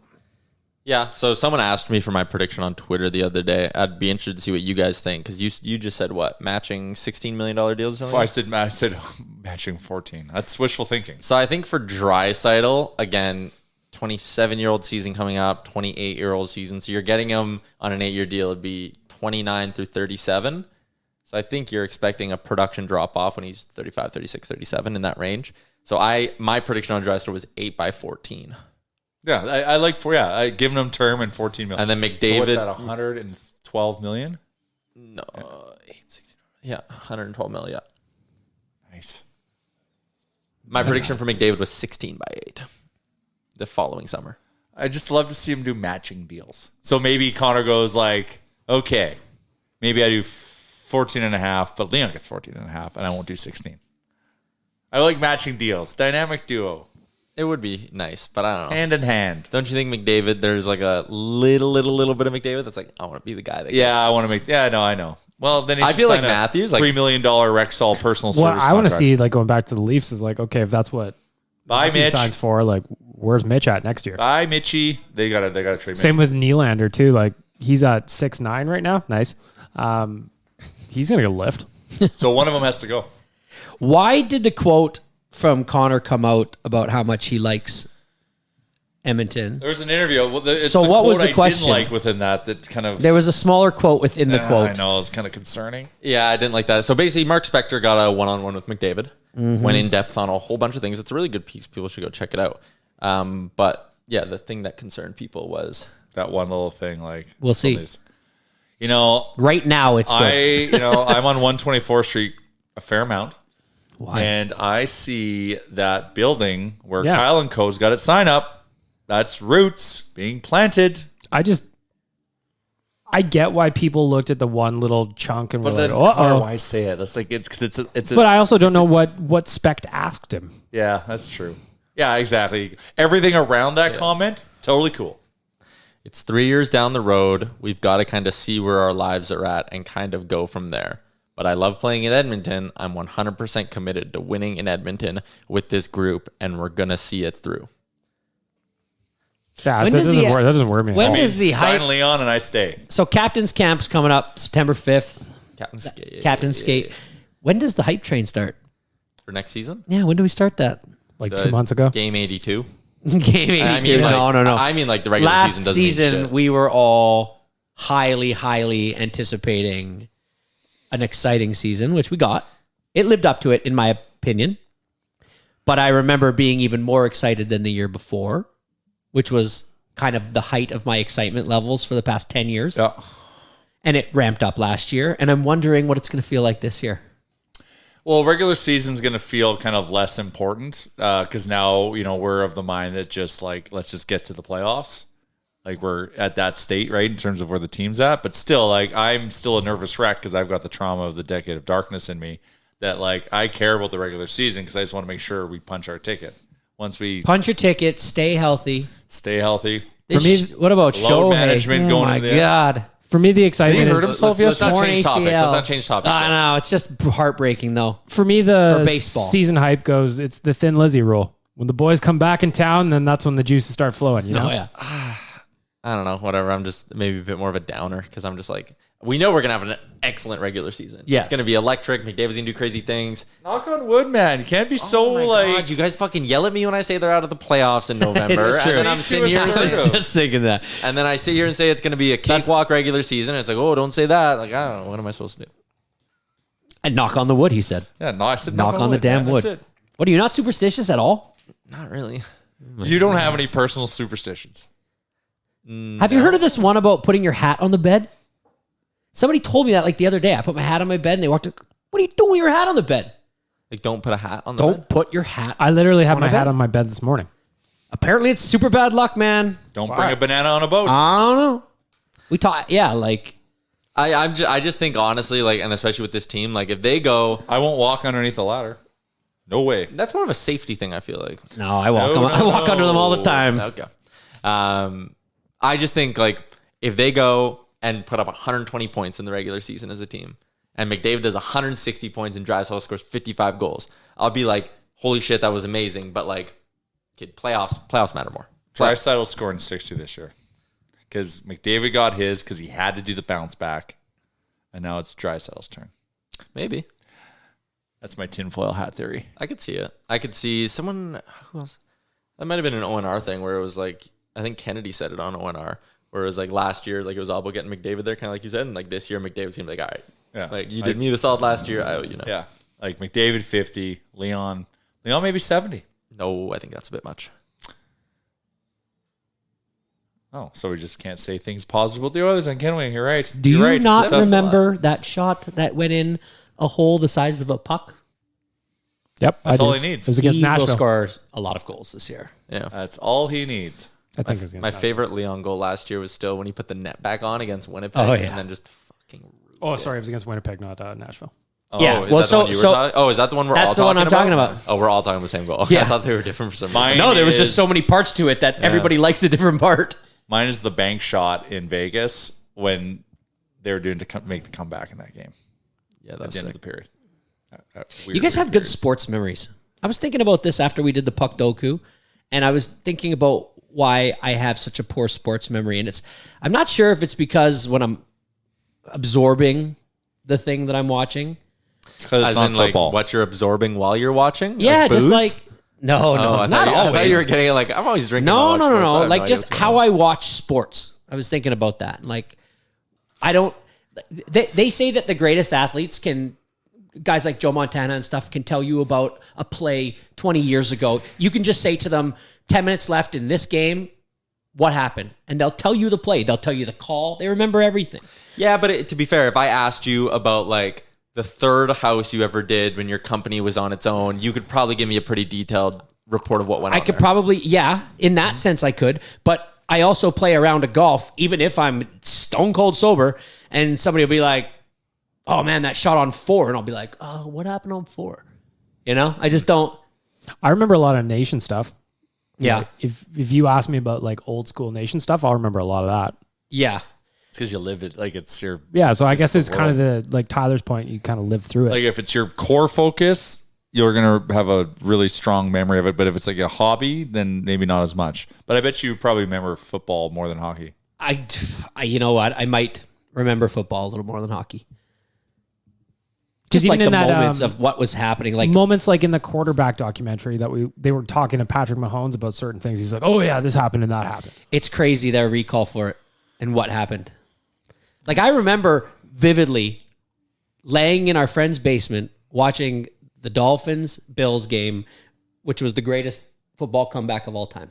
[SPEAKER 5] Yeah, so someone asked me for my prediction on Twitter the other day. I'd be interested to see what you guys think, because you just said what, matching $16 million deals?
[SPEAKER 3] I said matching 14. That's wishful thinking.
[SPEAKER 5] So I think for Draisaitl, again, 27-year-old season coming up, 28-year-old season. So you're getting him on an 8-year deal. It'd be 29 through 37. So I think you're expecting a production drop-off when he's 35, 36, 37, in that range. So my prediction on Draisaitl was 8 by 14.
[SPEAKER 3] Yeah, I like I giving him term and 14 million.
[SPEAKER 5] And then McDavid.
[SPEAKER 3] So what's that, 112 million?
[SPEAKER 5] No, 860. Yeah, 112 million. Yeah.
[SPEAKER 3] Nice.
[SPEAKER 5] My prediction for McDavid was 16 by 8 the following summer.
[SPEAKER 3] I just love to see him do matching deals. So maybe Connor goes like, okay, maybe I do 14 and a half, but Leon gets 14 and a half, and I won't do 16. I like matching deals. Dynamic duo.
[SPEAKER 5] It would be nice, but I don't know.
[SPEAKER 3] Hand in hand.
[SPEAKER 5] Don't you think McDavid, there's like a little bit of McDavid that's like, I want to be the guy that
[SPEAKER 3] Yeah,
[SPEAKER 5] gets.
[SPEAKER 3] I want to make. Yeah, no, I know. Well, then
[SPEAKER 5] I feel like Matthews, like
[SPEAKER 3] $3 million Rexall personal
[SPEAKER 7] What
[SPEAKER 3] service.
[SPEAKER 7] I want to
[SPEAKER 3] contract.
[SPEAKER 7] see, like going back to the Leafs, is like, okay, if that's what
[SPEAKER 3] Bye,
[SPEAKER 7] Matthews
[SPEAKER 3] Mitch.
[SPEAKER 7] signs for, like, where's Mitch at next year?
[SPEAKER 3] Bye, Mitchie. They gotta trade Mitch.
[SPEAKER 7] Same with Nylander too. Like he's at 6'9" right now. Nice. He's gonna get a lift.
[SPEAKER 3] So one of them has to go.
[SPEAKER 6] Why did the quote from Connor come out about how much he likes Edmonton?
[SPEAKER 3] There was an interview. Well, it's
[SPEAKER 6] So
[SPEAKER 3] the
[SPEAKER 6] what was
[SPEAKER 3] quote
[SPEAKER 6] the
[SPEAKER 3] I
[SPEAKER 6] question?
[SPEAKER 3] didn't like within that kind of.
[SPEAKER 6] There was a smaller quote within the quote.
[SPEAKER 3] I know, it was kind of concerning.
[SPEAKER 5] Yeah, I didn't like that. So basically, Mark Spector got a one-on-one with McDavid, went in depth on a whole bunch of things. It's a really good piece. People should go check it out. But yeah, the thing that concerned people was
[SPEAKER 3] That one little thing, like
[SPEAKER 6] We'll see.
[SPEAKER 3] somebody's- You know,
[SPEAKER 6] Right now, it's good.
[SPEAKER 3] I'm on 124th Street a fair amount.
[SPEAKER 6] Why?
[SPEAKER 3] And I see that building where
[SPEAKER 7] Yeah.
[SPEAKER 3] Kyle and Co.'s got it sign up. That's roots being planted.
[SPEAKER 7] I get why people looked at the one little chunk and were
[SPEAKER 3] But
[SPEAKER 7] like,
[SPEAKER 3] then,
[SPEAKER 7] "Uh
[SPEAKER 3] Connor,
[SPEAKER 7] oh."
[SPEAKER 3] why say it? It's like it's a.
[SPEAKER 7] But I also don't know what Spect asked him.
[SPEAKER 3] Yeah, that's true. Yeah, exactly. Everything around that comment, totally cool.
[SPEAKER 5] it's 3 years down the road. We've got to kind of see where our lives are at and kind of go from there. But I love playing in Edmonton. I'm 100% committed to winning in Edmonton with this group, and we're going to see it through.
[SPEAKER 7] Yeah,
[SPEAKER 6] When
[SPEAKER 7] that
[SPEAKER 6] does
[SPEAKER 7] doesn't
[SPEAKER 6] the-
[SPEAKER 7] work. That doesn't work me.
[SPEAKER 6] when
[SPEAKER 7] at all.
[SPEAKER 6] does the
[SPEAKER 3] Sign
[SPEAKER 6] hype?
[SPEAKER 3] Leon and I stay.
[SPEAKER 6] So Captain's Camp's coming up September 5th.
[SPEAKER 5] Captain Skate.
[SPEAKER 6] Captain's Skate. When does the hype train start?
[SPEAKER 5] For next season?
[SPEAKER 6] Yeah, when do we start that?
[SPEAKER 7] like 2 months ago?
[SPEAKER 5] Game 82.
[SPEAKER 6] Game 82.
[SPEAKER 5] I mean, like,
[SPEAKER 6] no.
[SPEAKER 5] I mean, like the regular
[SPEAKER 6] Last
[SPEAKER 5] season doesn't mean
[SPEAKER 6] season,
[SPEAKER 5] shit.
[SPEAKER 6] we were all highly anticipating an exciting season, which we got. It lived up to it, in my opinion. But I remember being even more excited than the year before, which was kind of the height of my excitement levels for the past 10 years.
[SPEAKER 3] Yeah.
[SPEAKER 6] And it ramped up last year. And I'm wondering what it's going to feel like this year.
[SPEAKER 3] Well, regular season's going to feel kind of less important because now, we're of the mind that just like, let's just get to the playoffs. Like we're at that state, right, in terms of where the team's at. But still, like I'm still a nervous wreck because I've got the trauma of the decade of darkness in me that like I care about the regular season because I just want to make sure we punch our ticket. Once we
[SPEAKER 6] Punch your ticket, stay healthy.
[SPEAKER 3] stay healthy.
[SPEAKER 7] For me,
[SPEAKER 6] What about
[SPEAKER 3] load
[SPEAKER 6] Shohei?
[SPEAKER 3] management
[SPEAKER 6] Oh
[SPEAKER 3] going
[SPEAKER 6] my
[SPEAKER 3] in there.
[SPEAKER 6] God.
[SPEAKER 7] For me, the excitement
[SPEAKER 3] He
[SPEAKER 7] is
[SPEAKER 3] hurt himself
[SPEAKER 5] Let's not
[SPEAKER 6] Torn
[SPEAKER 5] change topics.
[SPEAKER 6] ACL.
[SPEAKER 5] Let's not change topics.
[SPEAKER 6] I know. It's just heartbreaking, though.
[SPEAKER 7] for me the
[SPEAKER 6] For baseball.
[SPEAKER 7] season hype goes. It's the Thin Lizzy rule. When the boys come back in town, then that's when the juices start flowing. You know?
[SPEAKER 6] Oh, yeah.
[SPEAKER 5] I don't know, whatever. I'm just maybe a bit more of a downer because I'm just like, we know we're going to have an excellent regular season.
[SPEAKER 6] Yes.
[SPEAKER 5] It's going to be electric. McDavid's going to do crazy things.
[SPEAKER 3] Knock on wood, man. You can't be so
[SPEAKER 5] Oh my
[SPEAKER 3] like.
[SPEAKER 5] God, you guys fucking yell at me when I say they're out of the playoffs in November.
[SPEAKER 6] It's
[SPEAKER 5] and
[SPEAKER 6] true.
[SPEAKER 5] then I'm sitting here and
[SPEAKER 3] True.
[SPEAKER 5] say,
[SPEAKER 6] Just thinking that.
[SPEAKER 5] and then I sit here and say it's going to be a cakewalk regular season. And it's like, oh, don't say that. Like, I don't know. What am I supposed to do?
[SPEAKER 6] And knock on the wood, he said.
[SPEAKER 3] Yeah, no, I said
[SPEAKER 6] Knock on the damn
[SPEAKER 3] man.
[SPEAKER 6] wood.
[SPEAKER 3] That's it.
[SPEAKER 6] What, are you not superstitious at all?
[SPEAKER 5] Not really.
[SPEAKER 3] You don't have any personal superstitions.
[SPEAKER 6] Have you heard of this one about putting your hat on the bed? Somebody told me that like the other day. I put my hat on my bed and they walked up, what are you doing with your hat on the bed?
[SPEAKER 5] Like, don't put a hat on the
[SPEAKER 6] Don't
[SPEAKER 5] bed.
[SPEAKER 6] put your hat
[SPEAKER 7] I literally have
[SPEAKER 6] On
[SPEAKER 7] my
[SPEAKER 6] a
[SPEAKER 7] hat
[SPEAKER 6] bed?
[SPEAKER 7] on my bed this morning.
[SPEAKER 6] Apparently it's super bad luck, man.
[SPEAKER 3] Don't bring a banana on a boat.
[SPEAKER 6] I don't know. We talk, yeah, like
[SPEAKER 5] I just think honestly, like, and especially with this team, like if they go,
[SPEAKER 3] I won't walk underneath the ladder. No way.
[SPEAKER 5] that's more of a safety thing. I feel like.
[SPEAKER 6] no, I walk,
[SPEAKER 3] No,
[SPEAKER 6] I walk
[SPEAKER 3] no.
[SPEAKER 6] under them all the time.
[SPEAKER 5] Okay. I just think like if they go and put up 120 points in the regular season as a team, and McDavid does 160 points and Draisaitl scores 55 goals, I'll be like, holy shit, that was amazing. But like, kid, playoffs matter more.
[SPEAKER 3] Draisaitl scoring 60 this year because McDavid got his because he had to do the bounce back, and now it's Draisaitl's turn.
[SPEAKER 5] Maybe.
[SPEAKER 3] That's my tinfoil hat theory.
[SPEAKER 5] I could see it. I could see someone, who else? That might have been an ONR thing where it was like, I think Kennedy said it on ONR, where it was like last year, like it was all about getting McDavid there, kind of like you said, and like this year, McDavid's going to be like, all right,
[SPEAKER 3] Yeah.
[SPEAKER 5] like you did me the solid last year, I owe you now.
[SPEAKER 3] Yeah. Like McDavid 50, Leon maybe 70.
[SPEAKER 5] No, I think that's a bit much.
[SPEAKER 3] Oh, so we just can't say things positive about the Oilers, then, can we? You're right.
[SPEAKER 6] Do
[SPEAKER 3] You're
[SPEAKER 6] you
[SPEAKER 3] right.
[SPEAKER 6] not
[SPEAKER 3] It's a tough
[SPEAKER 6] remember that shot that went in a hole the size of a puck?
[SPEAKER 7] Yep,
[SPEAKER 3] That's
[SPEAKER 7] I
[SPEAKER 3] all
[SPEAKER 7] do.
[SPEAKER 3] he needs.
[SPEAKER 7] It was against
[SPEAKER 6] He will
[SPEAKER 7] Nashville.
[SPEAKER 6] score a lot of goals this year.
[SPEAKER 5] Yeah.
[SPEAKER 3] That's all he needs.
[SPEAKER 7] I think it was against
[SPEAKER 5] My
[SPEAKER 7] Nashville.
[SPEAKER 5] favorite Leon goal last year was still when he put the net back on against Winnipeg
[SPEAKER 6] Oh, yeah.
[SPEAKER 5] and then just fucking.
[SPEAKER 7] Oh, sorry, it was against Winnipeg, not Nashville.
[SPEAKER 5] Oh,
[SPEAKER 6] Yeah,
[SPEAKER 5] is
[SPEAKER 6] well,
[SPEAKER 5] that the one you were talking? Oh, is that the one we're all
[SPEAKER 6] that's the one
[SPEAKER 5] talking
[SPEAKER 6] I'm talking about.
[SPEAKER 5] Oh, we're all talking about the same goal.
[SPEAKER 6] Yeah.
[SPEAKER 5] I thought they were different for some
[SPEAKER 3] Mine-
[SPEAKER 5] reason.
[SPEAKER 6] No, there was just
[SPEAKER 3] is-
[SPEAKER 6] so many parts to it that everybody likes a different part.
[SPEAKER 3] Mine is the bank shot in Vegas when they were doing to make the comeback in that game
[SPEAKER 5] Yeah, that
[SPEAKER 3] at
[SPEAKER 5] was
[SPEAKER 3] the end
[SPEAKER 5] sick.
[SPEAKER 3] of the period.
[SPEAKER 6] You guys have good sports memories. I was thinking about this after we did the puck doku, and I was thinking about why I have such a poor sports memory. And I'm not sure if it's because when I'm absorbing the thing that I'm watching.
[SPEAKER 3] Because
[SPEAKER 5] As
[SPEAKER 3] it's not
[SPEAKER 5] in, like,
[SPEAKER 3] football.
[SPEAKER 5] what you're absorbing while you're watching?
[SPEAKER 6] Yeah,
[SPEAKER 5] Like
[SPEAKER 6] just
[SPEAKER 5] booze?
[SPEAKER 6] like no,
[SPEAKER 5] I
[SPEAKER 6] not
[SPEAKER 5] thought
[SPEAKER 6] always.
[SPEAKER 5] you were getting it like, I'm always drinking.
[SPEAKER 6] No,
[SPEAKER 5] to watch sports. I have
[SPEAKER 6] Like
[SPEAKER 5] no
[SPEAKER 6] just
[SPEAKER 5] idea what's
[SPEAKER 6] how
[SPEAKER 5] going
[SPEAKER 6] I watch sports. I was thinking about that. Like, I don't. They say that the greatest athletes can, guys like Joe Montana and stuff, can tell you about a play 20 years ago. You can just say to them, 10 minutes left in this game, what happened? And they'll tell you the play. They'll tell you the call. They remember everything.
[SPEAKER 5] Yeah, but to be fair, if I asked you about like the third house you ever did when your company was on its own, you could probably give me a pretty detailed report of what went on.
[SPEAKER 6] I could
[SPEAKER 5] there.
[SPEAKER 6] probably, yeah, in that sense I could. But I also play a round of golf, even if I'm stone cold sober, and somebody will be like, oh man, that shot on 4. And I'll be like, oh, what happened on 4? You know, I just don't.
[SPEAKER 7] I remember a lot of Nation stuff.
[SPEAKER 6] Yeah.
[SPEAKER 7] Like, if you ask me about like old school Nation stuff, I'll remember a lot of that.
[SPEAKER 6] Yeah.
[SPEAKER 3] It's because you live it. Like it's your.
[SPEAKER 7] Yeah, so I guess
[SPEAKER 3] the
[SPEAKER 7] it's kind of
[SPEAKER 3] world.
[SPEAKER 7] the, like Tyler's point, you kind of live through it.
[SPEAKER 3] Like if it's your core focus, you're going to have a really strong memory of it. But if it's like a hobby, then maybe not as much. But I bet you probably remember football more than hockey.
[SPEAKER 6] I you know what? I might remember football a little more than hockey. Just
[SPEAKER 7] even
[SPEAKER 6] like the
[SPEAKER 7] in that,
[SPEAKER 6] moments of what was happening. Like
[SPEAKER 7] moments like in the quarterback documentary that they were talking to Patrick Mahomes about certain things. He's like, oh yeah, this happened and that happened.
[SPEAKER 6] it's crazy their recall for it and what happened. Like I remember vividly laying in our friend's basement watching the Dolphins-Bills game, which was the greatest football comeback of all time.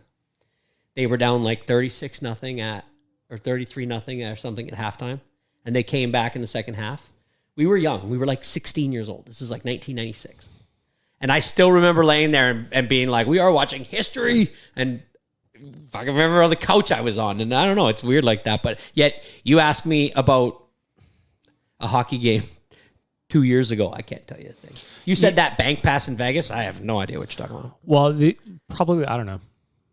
[SPEAKER 6] They were down like 36-0 or 33-0 or something at halftime, and they came back in the second half. We were young. We were like 16 years old. This is like 1996. And I still remember laying there and being like, we are watching history. And I can remember on the couch I was on. And I don't know, it's weird like that. But yet you ask me about a hockey game 2 years ago, I can't tell you a thing. You said that bank pass in Vegas. I have no idea what you're talking about.
[SPEAKER 7] Well, probably, I don't know,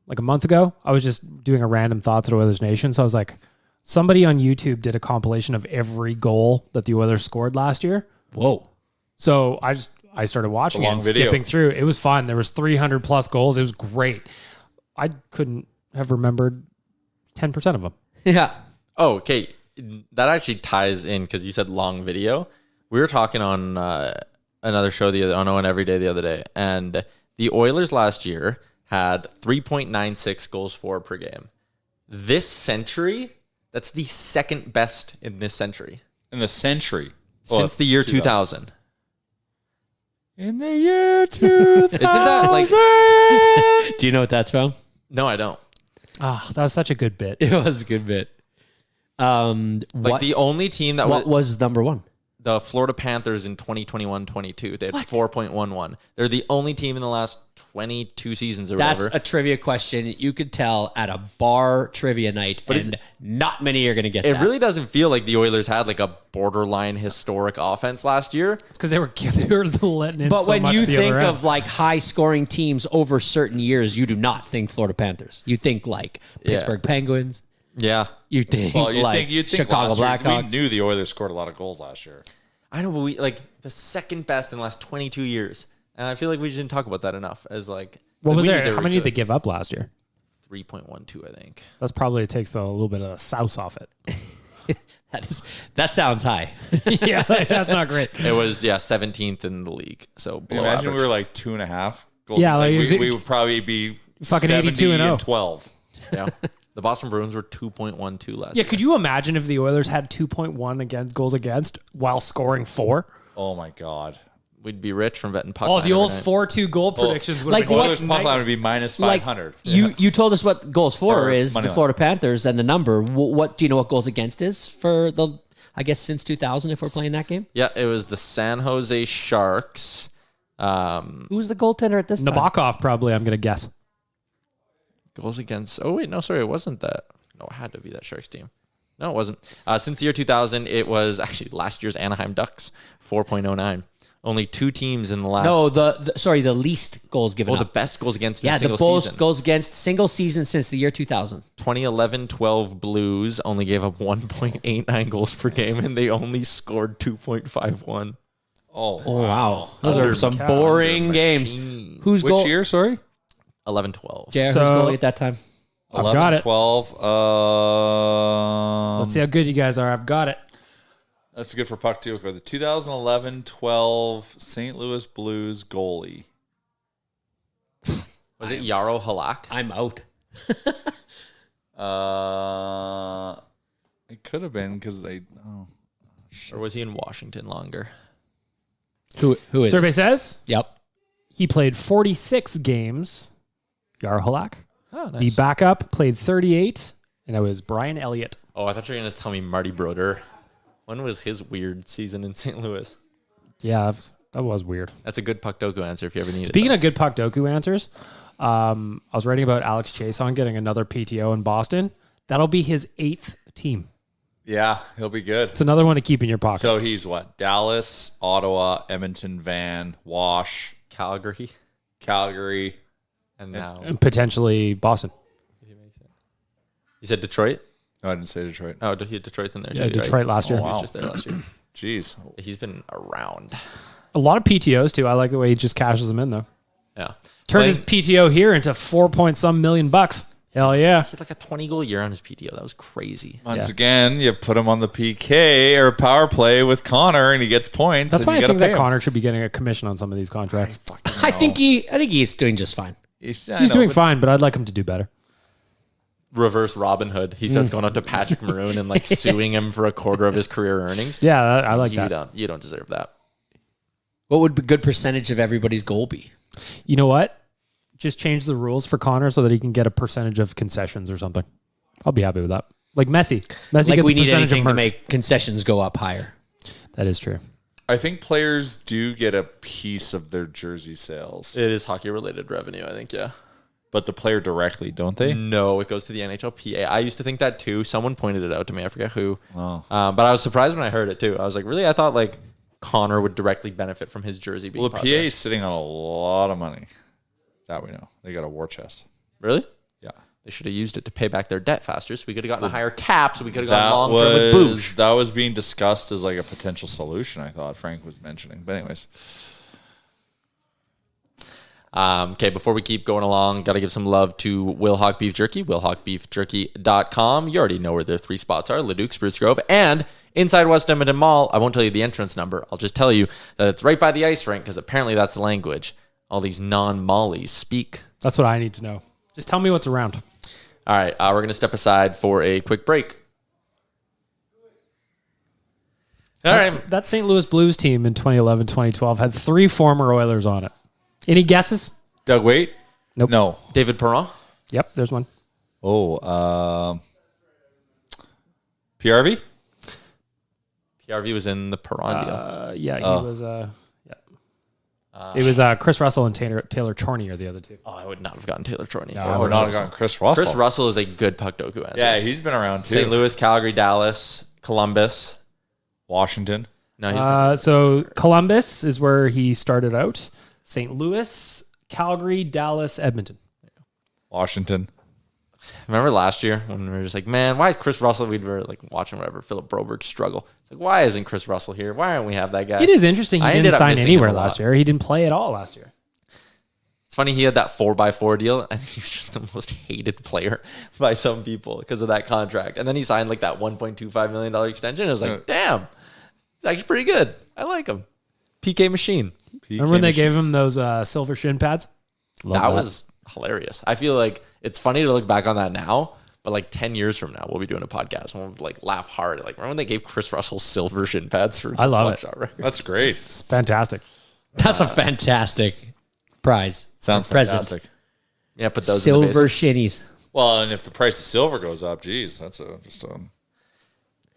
[SPEAKER 7] like a month ago, I was just doing a random Thoughts at Oilers Nation. So I was like, somebody on YouTube did a compilation of every goal that the Oilers scored last year.
[SPEAKER 6] Whoa.
[SPEAKER 7] So I started watching it
[SPEAKER 3] long
[SPEAKER 7] and
[SPEAKER 3] video.
[SPEAKER 7] skipping through. It was fun. There was 300 plus goals. It was great. I couldn't have remembered 10% of them.
[SPEAKER 6] Yeah.
[SPEAKER 5] Oh, okay. That actually ties in because you said long video. We were talking on another show on Owen Every Day the other day, and the Oilers last year had 3.96 goals for per game. This century, that's the second best in this century.
[SPEAKER 3] In the century.
[SPEAKER 5] Since the year 2000.
[SPEAKER 3] In the year 2000.
[SPEAKER 5] Isn't that like...
[SPEAKER 6] Do you know what that's from?
[SPEAKER 5] No, I don't.
[SPEAKER 7] Oh, that was such a good bit.
[SPEAKER 6] It was a good bit.
[SPEAKER 5] Like the only team that
[SPEAKER 6] what was number one?
[SPEAKER 5] the Florida Panthers in 2021-22. They had 4.11. They're the only team in the last 22 seasons or
[SPEAKER 6] That's
[SPEAKER 5] whatever.
[SPEAKER 6] a trivia question you could tell at a bar trivia night, and not many are going to get
[SPEAKER 5] It
[SPEAKER 6] that.
[SPEAKER 5] really doesn't feel like the Oilers had like a borderline historic offense last year.
[SPEAKER 7] It's because they were letting in
[SPEAKER 6] But
[SPEAKER 7] so
[SPEAKER 6] when
[SPEAKER 7] much
[SPEAKER 6] you
[SPEAKER 7] the
[SPEAKER 6] think
[SPEAKER 7] other end.
[SPEAKER 6] of like high scoring teams over certain years, you do not think Florida Panthers. You think like Pittsburgh Penguins.
[SPEAKER 5] Yeah.
[SPEAKER 6] You think
[SPEAKER 3] Well,
[SPEAKER 6] like
[SPEAKER 3] you'd think
[SPEAKER 6] Chicago
[SPEAKER 3] last year,
[SPEAKER 6] Blackhawks?
[SPEAKER 3] we knew the Oilers scored a lot of goals last year.
[SPEAKER 5] I know, but we like the second best in the last 22 years. And I feel like we didn't talk about that enough as like
[SPEAKER 7] What was
[SPEAKER 5] we knew
[SPEAKER 7] there?
[SPEAKER 5] they
[SPEAKER 7] How
[SPEAKER 5] were
[SPEAKER 7] many did they
[SPEAKER 5] good.
[SPEAKER 7] give up last year?
[SPEAKER 5] 3.12, I think.
[SPEAKER 7] That's probably takes a little bit of the sauce off it.
[SPEAKER 6] That sounds high.
[SPEAKER 7] Yeah, that's not great.
[SPEAKER 5] It was 17th in the league. So below
[SPEAKER 3] Imagine
[SPEAKER 5] average.
[SPEAKER 3] we were like 2.5 goals.
[SPEAKER 7] Yeah, like,
[SPEAKER 3] we would probably be
[SPEAKER 7] Fucking
[SPEAKER 3] 70
[SPEAKER 7] 82-0.
[SPEAKER 3] and 12.
[SPEAKER 5] Yeah. The Boston Bruins were 2.12 last
[SPEAKER 7] Yeah,
[SPEAKER 5] year.
[SPEAKER 7] could you imagine if the Oilers had 2.1 against goals against while scoring 4?
[SPEAKER 3] Oh my God.
[SPEAKER 5] We'd be rich from betting puck.
[SPEAKER 7] Oh,
[SPEAKER 5] line
[SPEAKER 7] the
[SPEAKER 5] every
[SPEAKER 7] old
[SPEAKER 5] night.
[SPEAKER 7] 4-2 goal predictions would
[SPEAKER 6] like
[SPEAKER 7] have been
[SPEAKER 3] Oilers
[SPEAKER 6] what's
[SPEAKER 3] puck line would be minus
[SPEAKER 6] like
[SPEAKER 3] 500.
[SPEAKER 6] you told us what goals for
[SPEAKER 3] Or
[SPEAKER 6] is
[SPEAKER 3] money
[SPEAKER 6] the
[SPEAKER 3] line.
[SPEAKER 6] Florida Panthers and the number. What do you know what goals against is for the? I guess since 2000 if we're playing that game.
[SPEAKER 5] Yeah, it was the San Jose Sharks.
[SPEAKER 6] Who's the goaltender at this time?
[SPEAKER 7] Nabokov, probably, I'm going to guess.
[SPEAKER 5] Goals against. Oh, wait. No, sorry. It wasn't that. No, it had to be that Sharks team. No, it wasn't. Since the year 2000, it was actually last year's Anaheim Ducks, 4.09. Only 2 teams in the last.
[SPEAKER 6] No, the least goals given
[SPEAKER 5] Oh, the
[SPEAKER 6] up.
[SPEAKER 5] best goals against in
[SPEAKER 6] Yeah,
[SPEAKER 5] a single
[SPEAKER 6] the most
[SPEAKER 5] season.
[SPEAKER 6] goals against single season since the year 2000.
[SPEAKER 5] 2011-12 Blues only gave up 1.89 goals per game, and they only scored 2.51.
[SPEAKER 3] Oh,
[SPEAKER 6] Oh wow, those are some boring games. Who's
[SPEAKER 3] Which
[SPEAKER 6] goal?
[SPEAKER 3] year, sorry?
[SPEAKER 5] 11-12.
[SPEAKER 6] Yeah,
[SPEAKER 7] So-
[SPEAKER 6] who's goalie at that time?
[SPEAKER 7] I've got it.
[SPEAKER 3] 12.
[SPEAKER 7] Let's see how good you guys are. I've got it.
[SPEAKER 3] That's good for puck too. The 2011-12 St. Louis Blues goalie.
[SPEAKER 5] Was it Yarrow Halak?
[SPEAKER 6] I'm out.
[SPEAKER 3] It could have been because they. Oh.
[SPEAKER 5] Or was he in Washington longer?
[SPEAKER 6] Who is?
[SPEAKER 7] Survey says
[SPEAKER 6] Yep.
[SPEAKER 7] he played 46 games. Yar Halak.
[SPEAKER 5] Oh,
[SPEAKER 7] The
[SPEAKER 5] nice.
[SPEAKER 7] backup played 38, and it was Brian Elliott.
[SPEAKER 5] Oh, I thought you were going to tell me Marty Brodeur. When was his weird season in St. Louis?
[SPEAKER 7] Yeah, that was weird.
[SPEAKER 5] That's a good puck doku answer if you ever need
[SPEAKER 7] Speaking
[SPEAKER 5] it.
[SPEAKER 7] of good puck doku answers, I was writing about Alex Chason getting another PTO in Boston. That'll be his 8th team.
[SPEAKER 3] Yeah, he'll be good.
[SPEAKER 7] It's another one to keep in your pocket.
[SPEAKER 3] So he's what? Dallas, Ottawa, Edmonton, Van, Wash,
[SPEAKER 5] Calgary.
[SPEAKER 3] Calgary.
[SPEAKER 5] And now.
[SPEAKER 7] And potentially Boston.
[SPEAKER 5] You said Detroit?
[SPEAKER 3] No, I didn't say Detroit.
[SPEAKER 5] Oh, he had Detroit's in there
[SPEAKER 7] Yeah,
[SPEAKER 5] too.
[SPEAKER 7] Detroit
[SPEAKER 5] right?
[SPEAKER 7] last year.
[SPEAKER 5] He was
[SPEAKER 3] Wow.
[SPEAKER 5] just there last year.
[SPEAKER 3] Jeez.
[SPEAKER 5] He's been around.
[SPEAKER 7] A lot of PTOs too. I like the way he just cashes them in though.
[SPEAKER 5] Yeah.
[SPEAKER 7] Turned his PTO here into $4 some million. Hell yeah.
[SPEAKER 5] He had like a 20-goal year on his PTO. That was crazy.
[SPEAKER 3] Once again, you put him on the PK or power play with Connor, and he gets points.
[SPEAKER 7] That's
[SPEAKER 3] and
[SPEAKER 7] why
[SPEAKER 3] you
[SPEAKER 7] I
[SPEAKER 3] gotta
[SPEAKER 7] think
[SPEAKER 3] pay
[SPEAKER 7] that
[SPEAKER 3] him.
[SPEAKER 7] Connor should be getting a commission on some of these contracts.
[SPEAKER 6] I think he's doing just fine.
[SPEAKER 3] He's
[SPEAKER 7] He's doing fine, but I'd like him to do better.
[SPEAKER 5] Reverse Robin Hood. He starts going out to Patrick Maroon and like suing him for a quarter of his career earnings.
[SPEAKER 7] Yeah, I like that.
[SPEAKER 5] You don't deserve that.
[SPEAKER 6] What would a good percentage of everybody's goal be?
[SPEAKER 7] You know what? Just change the rules for Connor so that he can get a percentage of concessions or something. I'll be happy with that. Like Messi. Messi
[SPEAKER 6] Like
[SPEAKER 7] gets
[SPEAKER 6] we
[SPEAKER 7] a
[SPEAKER 6] need
[SPEAKER 7] percentage of
[SPEAKER 6] anything to
[SPEAKER 7] merch.
[SPEAKER 6] make concessions go up higher.
[SPEAKER 7] That is true.
[SPEAKER 3] I think players do get a piece of their jersey sales,
[SPEAKER 5] It is hockey-related revenue, I think, yeah.
[SPEAKER 3] but the player directly, don't they?
[SPEAKER 5] No, it goes to the NHLPA. I used to think that too. Someone pointed it out to me. I forget who.
[SPEAKER 3] Oh.
[SPEAKER 5] But I was surprised when I heard it too. I was like, really? I thought like Connor would directly benefit from his jersey being
[SPEAKER 3] Well, the
[SPEAKER 5] part
[SPEAKER 3] PA
[SPEAKER 5] of it.
[SPEAKER 3] is sitting on a lot of money. That we know. They got a war chest.
[SPEAKER 5] Really?
[SPEAKER 3] Yeah.
[SPEAKER 5] They should have used it to pay back their debt faster, so we could have gotten a higher cap, so we could have
[SPEAKER 3] That
[SPEAKER 5] gone long term with Boosh.
[SPEAKER 3] that was being discussed as like a potential solution. I thought Frank was mentioning, but anyways,
[SPEAKER 5] Okay, before we keep going along, got to give some love to Will Hawk Beef Jerky, willhawkbeefjerky.com. You already know where their 3 spots are, Leduc, Spruce Grove, and inside West Edmonton Mall. I won't tell you the entrance number. I'll just tell you that it's right by the ice rink, because apparently that's the language all these non-Mollies speak.
[SPEAKER 7] That's what I need to know. Just tell me what's around.
[SPEAKER 5] All right, we're going to step aside for a quick break. All right.
[SPEAKER 7] That St. Louis Blues team in 2011-2012 had 3 former Oilers on it. Any guesses?
[SPEAKER 3] Doug Waite?
[SPEAKER 7] Nope.
[SPEAKER 3] No.
[SPEAKER 5] David Perron?
[SPEAKER 7] Yep, there's one.
[SPEAKER 3] Oh, PRV?
[SPEAKER 5] PRV was in the Perron deal.
[SPEAKER 7] Yeah, he was. It was Chris Russell and Taylor Chorney are the other two.
[SPEAKER 5] Oh, I would not have gotten Taylor Chorney.
[SPEAKER 3] I would not have gotten Chris Russell.
[SPEAKER 5] Chris Russell is a good puck doku answer.
[SPEAKER 3] Yeah, he's been around too.
[SPEAKER 5] St. Louis, Calgary, Dallas, Columbus.
[SPEAKER 3] Washington.
[SPEAKER 5] No, he's been
[SPEAKER 7] So Columbus is where he started out. St. Louis, Calgary, Dallas, Edmonton.
[SPEAKER 3] Washington.
[SPEAKER 5] Remember last year when we were just like, man, why is Chris Russell? We were like watching whatever Philip Broberg struggle. It's like, why isn't Chris Russell here? Why aren't we have that guy?
[SPEAKER 7] It is interesting. He
[SPEAKER 5] I
[SPEAKER 7] didn't
[SPEAKER 5] ended up
[SPEAKER 7] sign
[SPEAKER 5] missing
[SPEAKER 7] anywhere
[SPEAKER 5] him a
[SPEAKER 7] last
[SPEAKER 5] lot.
[SPEAKER 7] year. He didn't play at all last year.
[SPEAKER 5] It's funny he had that 4x4 deal. I think he was just the most hated player by some people because of that contract. And then he signed like that $1.25 million extension. It was like, damn, he's actually pretty good. I like him. PK machine.
[SPEAKER 7] Remember when they gave him those silver shin pads?
[SPEAKER 5] That was hilarious. I feel like it's funny to look back on that now, but like 10 years from now, we'll be doing a podcast and we'll like laugh hard. Like, remember when they gave Chris Russell silver shin pads for
[SPEAKER 7] I love it.
[SPEAKER 5] shot record?
[SPEAKER 3] That's great.
[SPEAKER 7] It's fantastic.
[SPEAKER 6] That's a fantastic prize.
[SPEAKER 3] Sounds
[SPEAKER 6] present.
[SPEAKER 3] fantastic.
[SPEAKER 5] Yeah, put those in the
[SPEAKER 6] Silver
[SPEAKER 5] basement.
[SPEAKER 6] shinnies.
[SPEAKER 3] Well, and if the price of silver goes up, geez, that's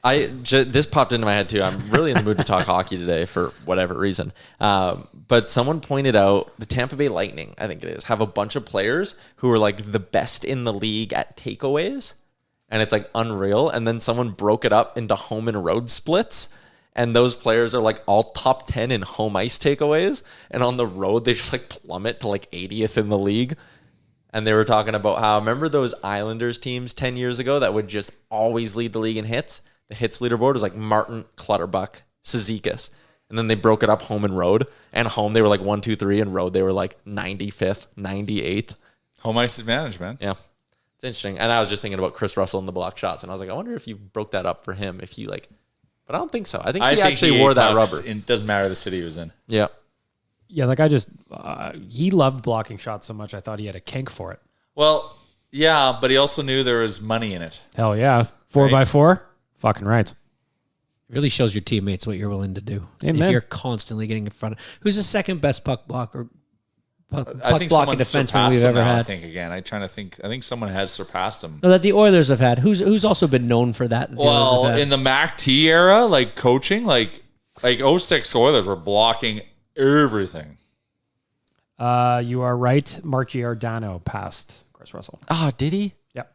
[SPEAKER 5] This popped into my head too. I'm really in the mood to talk hockey today for whatever reason. But someone pointed out the Tampa Bay Lightning, I think it is, have a bunch of players who are like the best in the league at takeaways. And it's like unreal. And then someone broke it up into home and road splits. And those players are like all top 10 in home ice takeaways. And on the road, they just like plummet to like 80th in the league. And they were talking about how, remember those Islanders teams 10 years ago that would just always lead the league in hits? The hits leaderboard was like Martin, Clutterbuck, Cizikas. And then they broke it up home and road. And home, they were like 1, 2, 3. And road, they were like 95th, 98th.
[SPEAKER 3] home ice advantage, man.
[SPEAKER 5] Yeah. It's interesting. And I was just thinking about Chris Russell and the block shots. And I was like, I wonder if you broke that up for him. If he like, but I don't think so. I think he actually wore that rubber.
[SPEAKER 3] It doesn't matter the city he was in.
[SPEAKER 5] Yeah.
[SPEAKER 7] Yeah, like I just, he loved blocking shots so much I thought he had a kink for it.
[SPEAKER 3] Well, yeah, but he also knew there was money in it.
[SPEAKER 7] Hell yeah. 4x4? Fucking right.
[SPEAKER 6] It really shows your teammates what you're willing to do.
[SPEAKER 7] Amen.
[SPEAKER 6] If you're constantly getting in front of who's the second best puck blocker,
[SPEAKER 3] I
[SPEAKER 6] puck
[SPEAKER 3] think
[SPEAKER 6] blocking
[SPEAKER 3] someone
[SPEAKER 6] defenseman
[SPEAKER 3] surpassed
[SPEAKER 6] we've
[SPEAKER 3] him
[SPEAKER 6] ever
[SPEAKER 3] now, I
[SPEAKER 6] had.
[SPEAKER 3] think again. I think someone has surpassed him.
[SPEAKER 6] No, that the Oilers have had. Who's also been known for that? the Oilers
[SPEAKER 3] Well,
[SPEAKER 6] have had?
[SPEAKER 3] in the Mac T era, like coaching, like 06 Oilers were blocking everything.
[SPEAKER 7] You are right. Mark Giordano passed Chris Russell.
[SPEAKER 5] Oh, did he?
[SPEAKER 7] Yep.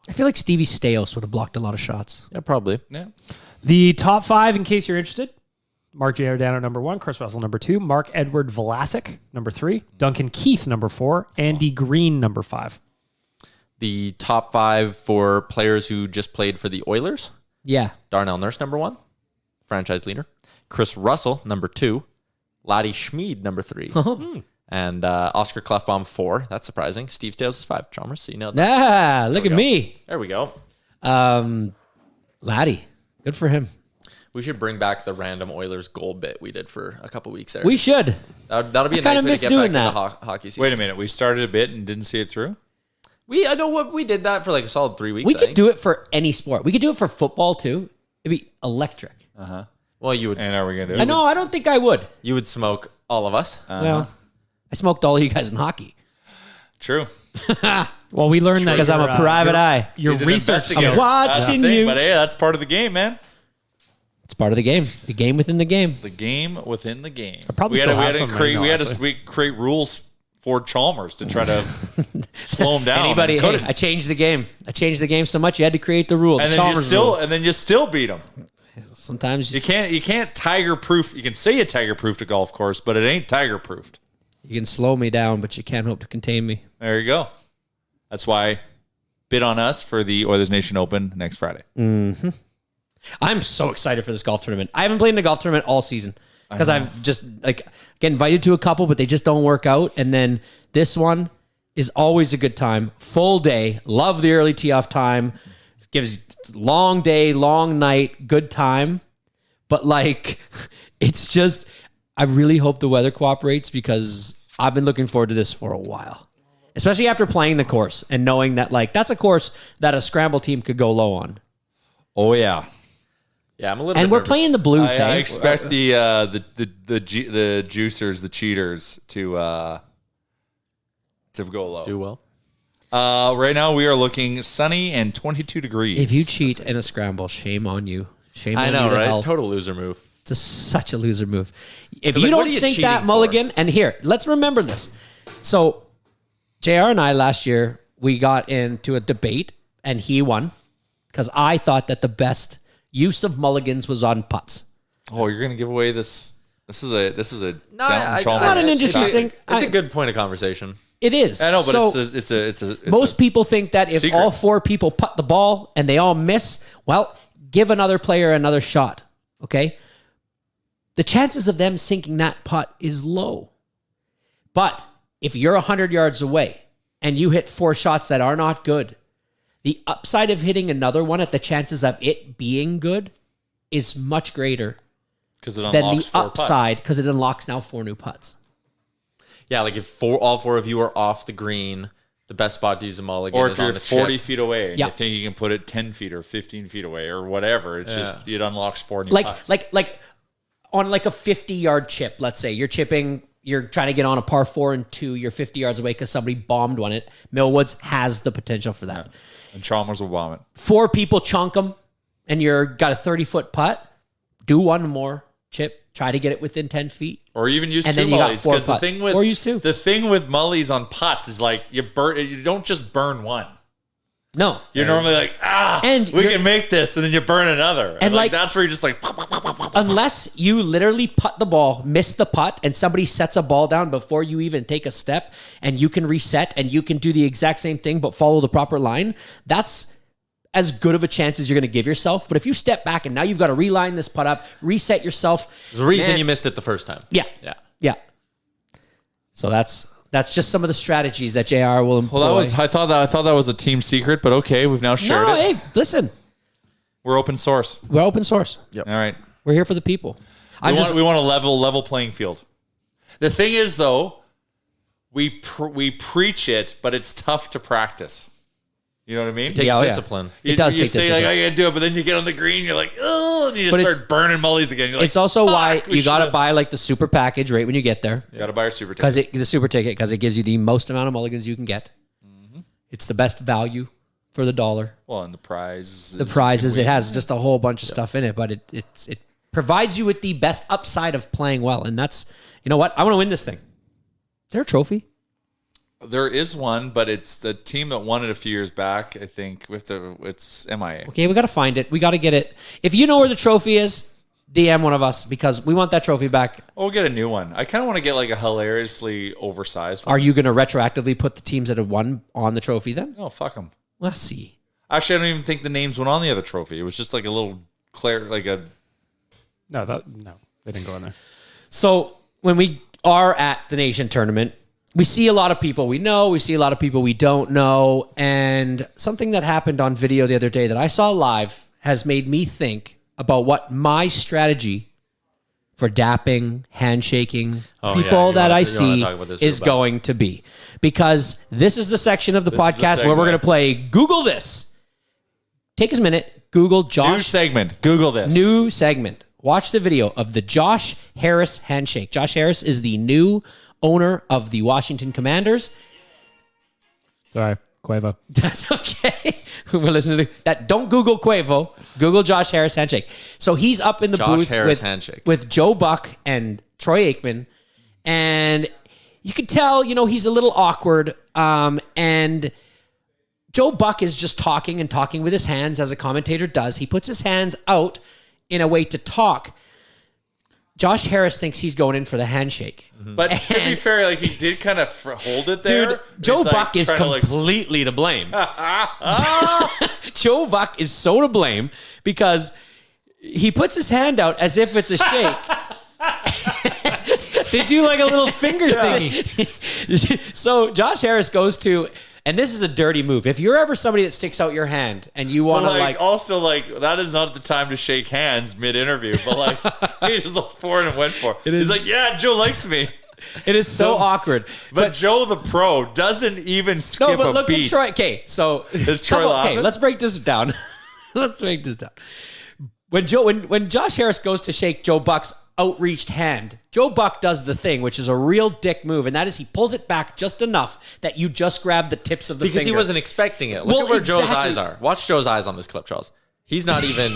[SPEAKER 6] I feel like Stevie Stais would have blocked a lot of shots.
[SPEAKER 5] Yeah, probably.
[SPEAKER 3] Yeah.
[SPEAKER 7] The top 5, in case you're interested: Mark Giordano, number 1; Chris Russell, number 2; Mark Edward Vlasic, number 3; Duncan Keith, number 4; Andy Green, number 5.
[SPEAKER 5] The top 5 for players who just played for the Oilers.
[SPEAKER 6] Yeah.
[SPEAKER 5] Darnell Nurse, number 1, franchise leader. Chris Russell, number 2. Laddie Schmid, number 3. And Oscar Klefbom, 4. That's surprising. Steve Stales is 5. Chalmers, so you know that.
[SPEAKER 6] Look at me.
[SPEAKER 5] There we go.
[SPEAKER 6] Laddie. Good for him.
[SPEAKER 5] We should bring back the random Oilers goal bit we did for a couple weeks there.
[SPEAKER 6] We should.
[SPEAKER 5] That'll be a
[SPEAKER 6] kinda
[SPEAKER 5] nice way
[SPEAKER 6] miss
[SPEAKER 5] to get
[SPEAKER 6] doing
[SPEAKER 5] back
[SPEAKER 6] that.
[SPEAKER 5] into the hockey season.
[SPEAKER 3] Wait a minute. We started a bit and didn't see it through?
[SPEAKER 5] I know what we did that for like a solid 3 weeks.
[SPEAKER 6] We
[SPEAKER 5] I
[SPEAKER 6] could
[SPEAKER 5] think.
[SPEAKER 6] do it for any sport. We could do it for football too. It'd be electric.
[SPEAKER 5] Well, you would.
[SPEAKER 3] And are we going to do
[SPEAKER 6] I
[SPEAKER 3] it?
[SPEAKER 6] know. I don't think I would.
[SPEAKER 5] You would smoke all of us.
[SPEAKER 6] Well, I smoked all you guys in hockey
[SPEAKER 3] True.
[SPEAKER 7] Well, we learned that
[SPEAKER 6] because I'm a private eye.
[SPEAKER 7] Your
[SPEAKER 3] He's an
[SPEAKER 7] research
[SPEAKER 3] investigator.
[SPEAKER 6] I'm
[SPEAKER 7] skills.
[SPEAKER 6] watching
[SPEAKER 3] That's the thing,
[SPEAKER 6] you.
[SPEAKER 3] But hey, that's part of the game, man.
[SPEAKER 6] It's part of the game. The game within the game.
[SPEAKER 3] The game within the game.
[SPEAKER 7] probably
[SPEAKER 3] we had
[SPEAKER 7] still
[SPEAKER 3] to,
[SPEAKER 7] have
[SPEAKER 3] we
[SPEAKER 7] some
[SPEAKER 3] had to create
[SPEAKER 7] right
[SPEAKER 3] we
[SPEAKER 7] now,
[SPEAKER 3] had to
[SPEAKER 7] actually.
[SPEAKER 3] we create rules for Chalmers to try to slow him down.
[SPEAKER 6] Anybody?
[SPEAKER 3] and
[SPEAKER 6] Hey,
[SPEAKER 3] couldn't.
[SPEAKER 6] I changed the game. I changed the game so much you had to create the rule.
[SPEAKER 3] and
[SPEAKER 6] the
[SPEAKER 3] then you
[SPEAKER 6] Chalmers
[SPEAKER 3] still
[SPEAKER 6] rule.
[SPEAKER 3] and then you still beat him.
[SPEAKER 6] Sometimes
[SPEAKER 3] You can't tiger proof. You can say you tiger proofed a golf course, but it ain't tiger proofed.
[SPEAKER 6] you can slow me down, but you can't hope to contain me.
[SPEAKER 3] There you go. That's why bid on us for the Oilers Nation Open next Friday.
[SPEAKER 6] I'm so excited for this golf tournament. I haven't played in a golf tournament all season because I've just like get invited to a couple, but they just don't work out. And then this one is always a good time. Full day. Love the early tee off time. Gives long day, long night, good time. But like, it's just, I really hope the weather cooperates because I've been looking forward to this for a while. Especially after playing the course and knowing that like that's a course that a scramble team could go low on.
[SPEAKER 3] Oh yeah.
[SPEAKER 5] Yeah, I'm a little.
[SPEAKER 6] And
[SPEAKER 5] bit
[SPEAKER 6] we're
[SPEAKER 5] nervous.
[SPEAKER 6] playing the Blues.
[SPEAKER 3] I
[SPEAKER 6] hey?
[SPEAKER 3] expect the juicers, the cheaters, to go low.
[SPEAKER 5] do well.
[SPEAKER 3] Right now we are looking sunny and 22 degrees.
[SPEAKER 6] If you cheat in a scramble, shame on you. Shame on
[SPEAKER 5] I know,
[SPEAKER 6] you to
[SPEAKER 5] right?
[SPEAKER 6] hell.
[SPEAKER 5] Total loser move.
[SPEAKER 6] It's such a loser move. If
[SPEAKER 5] like,
[SPEAKER 6] you
[SPEAKER 5] what
[SPEAKER 6] don't
[SPEAKER 5] are you
[SPEAKER 6] sink
[SPEAKER 5] cheating
[SPEAKER 6] that
[SPEAKER 5] for?
[SPEAKER 6] mulligan, and here, let's remember this. So, JR and I last year, we got into a debate, and he won because I thought that the best use of mulligans was on putts.
[SPEAKER 3] Oh, you're gonna give away this. This is a
[SPEAKER 5] No,
[SPEAKER 3] Downton
[SPEAKER 5] it's
[SPEAKER 3] Chalmers
[SPEAKER 6] not an interesting
[SPEAKER 3] shot.
[SPEAKER 6] thing.
[SPEAKER 5] It's a good point of conversation.
[SPEAKER 6] It is.
[SPEAKER 3] I know, but
[SPEAKER 6] So,
[SPEAKER 3] it's a
[SPEAKER 6] most people think that if
[SPEAKER 3] secret.
[SPEAKER 6] all 4 people putt the ball and they all miss, well, give another player another shot. Okay? The chances of them sinking that putt is low. But if you're 100 yards away and you hit 4 shots that are not good, the upside of hitting another one at the chances of it being good is much greater
[SPEAKER 3] because it
[SPEAKER 6] than the
[SPEAKER 3] unlocks 4
[SPEAKER 6] upside because it unlocks now 4 new putts.
[SPEAKER 5] Yeah, like if all 4 of you are off the green, the best spot to use a mulligan
[SPEAKER 3] Or
[SPEAKER 5] is
[SPEAKER 3] if you're
[SPEAKER 5] on the
[SPEAKER 3] 40
[SPEAKER 5] chip.
[SPEAKER 3] feet away and
[SPEAKER 6] Yeah.
[SPEAKER 3] you think you can put it 10 feet or 15 feet away or whatever, it's just it unlocks 4 new
[SPEAKER 6] Like
[SPEAKER 3] putts.
[SPEAKER 6] like on like a 50-yard chip, let's say you're trying to get on a par 4 and 2, you're 50 yards away because somebody bombed one. Millwoods has the potential for that.
[SPEAKER 3] And Chalmers will bomb it.
[SPEAKER 6] 4 people chunk them, and you're got a 30-foot putt. Do one more chip. Try to get it within 10 feet.
[SPEAKER 3] Or even use
[SPEAKER 6] And
[SPEAKER 3] 2
[SPEAKER 6] then you got
[SPEAKER 3] mullies.
[SPEAKER 6] 4
[SPEAKER 3] Because the
[SPEAKER 6] putts.
[SPEAKER 3] thing with
[SPEAKER 6] Or use 2.
[SPEAKER 3] the thing with mullies on putts is like you don't just burn one.
[SPEAKER 6] No.
[SPEAKER 3] You're normally like,
[SPEAKER 6] And
[SPEAKER 3] we
[SPEAKER 6] you're-
[SPEAKER 3] can make this, and then you burn another. And
[SPEAKER 6] like-
[SPEAKER 3] that's where you're just like,
[SPEAKER 6] Unless you literally putt the ball, miss the putt, and somebody sets a ball down before you even take a step, and you can reset, and you can do the exact same thing but follow the proper line, that's as good of a chance as you're going to give yourself. But if you step back and now you've got to reline this putt up, reset yourself.
[SPEAKER 5] There's a reason
[SPEAKER 6] man,
[SPEAKER 5] you missed it the first time.
[SPEAKER 6] Yeah.
[SPEAKER 5] Yeah.
[SPEAKER 6] Yeah. So that's just some of the strategies that JR will employ.
[SPEAKER 3] well, I thought that was a team secret, but okay, we've now shared
[SPEAKER 6] no,
[SPEAKER 3] it.
[SPEAKER 6] hey, listen,
[SPEAKER 3] We're open source.
[SPEAKER 6] we're open source.
[SPEAKER 3] All right.
[SPEAKER 6] We're here for the people.
[SPEAKER 3] We want a level playing field. The thing is, though, we preach it, but it's tough to practice. You know what I mean?
[SPEAKER 5] It takes
[SPEAKER 6] Yeah, oh, yeah.
[SPEAKER 5] discipline.
[SPEAKER 6] It does
[SPEAKER 3] you
[SPEAKER 6] take
[SPEAKER 3] say
[SPEAKER 6] discipline.
[SPEAKER 3] like I gotta do it, but then you get on the green, you're like, oh, and you just
[SPEAKER 6] But it's-
[SPEAKER 3] start burning mullies again. You're like,
[SPEAKER 6] It's also why
[SPEAKER 3] "Fuck, we
[SPEAKER 6] you got to
[SPEAKER 3] should've."
[SPEAKER 6] buy like the super package right when you get there.
[SPEAKER 3] You gotta buy your super ticket.
[SPEAKER 6] Because the super ticket, because it gives you the most amount of mulligans you can get. It's the best value for the dollar.
[SPEAKER 3] Well, and the prize.
[SPEAKER 6] The prizes, it has just a whole bunch of stuff in it, but it provides you with the best upside of playing well. And that's, you know what? I want to win this thing. Is there a trophy?
[SPEAKER 3] There is one, but it's the team that won it a few years back. I think it's MIA.
[SPEAKER 6] Okay, we got to find it. We got to get it. If you know where the trophy is, DM one of us because we want that trophy back.
[SPEAKER 3] We'll get a new one. I kind of want to get like a hilariously oversized one.
[SPEAKER 6] Are you going to retroactively put the teams that have won on the trophy then?
[SPEAKER 3] No, fuck them.
[SPEAKER 6] Let's see.
[SPEAKER 3] Actually, I don't even think the names went on the other trophy. It was just like a little
[SPEAKER 7] No, they didn't go in there.
[SPEAKER 6] So when we are at the nation tournament, we see a lot of people we know, we see a lot of people we don't know, and something that happened on video the other day that I saw live has made me think about what my strategy for dapping, handshaking people that I see is going to be. Because this is the section of the podcast where we're going to play Google This. Take a minute, Google Josh.
[SPEAKER 3] new segment. Google this.
[SPEAKER 6] New segment. Watch the video of the Josh Harris handshake. Josh Harris is the new owner of the Washington Commanders.
[SPEAKER 7] Sorry, Quavo.
[SPEAKER 6] That's okay. We're listening to that. Don't Google Quavo. Google Josh Harris handshake. So he's up in the
[SPEAKER 5] Josh
[SPEAKER 6] booth
[SPEAKER 5] Harris handshake.
[SPEAKER 6] with Joe Buck and Troy Aikman. And you could tell, he's a little awkward. And Joe Buck is just talking with his hands as a commentator does. He puts his hands out in a way to talk. Josh Harris thinks he's going in for the handshake.
[SPEAKER 3] But to be fair, like he did kind of hold it there.
[SPEAKER 6] Dude, Joe
[SPEAKER 3] He's, like,
[SPEAKER 6] Buck is
[SPEAKER 3] trying to, like,
[SPEAKER 6] completely to blame. Joe Buck is so to blame because he puts his hand out as if it's a shake.
[SPEAKER 7] They do like a little finger thingy.
[SPEAKER 6] So Josh Harris goes to, and this is a dirty move. If you're ever somebody that sticks out your hand and you want to
[SPEAKER 3] also that is not the time to shake hands mid-interview, but like he just looked forward and went for it. He's like, yeah, Joe likes me.
[SPEAKER 6] it is so awkward.
[SPEAKER 3] But Joe the pro doesn't even skip
[SPEAKER 6] No, but
[SPEAKER 3] a
[SPEAKER 6] look
[SPEAKER 3] beat.
[SPEAKER 6] at Troy. Okay, so
[SPEAKER 3] Is Troy laughing?
[SPEAKER 6] let's break this down. Let's break this down. When Josh Harris goes to shake Joe Buck's outreached hand, Joe Buck does the thing, which is a real dick move, and that is he pulls it back just enough that you just grab the tips of the
[SPEAKER 5] Because
[SPEAKER 6] finger.
[SPEAKER 5] he wasn't expecting it. Look
[SPEAKER 6] Well,
[SPEAKER 5] at where Joe's
[SPEAKER 6] exactly.
[SPEAKER 5] eyes are. Watch Joe's eyes on this clip, Charles. He's not even...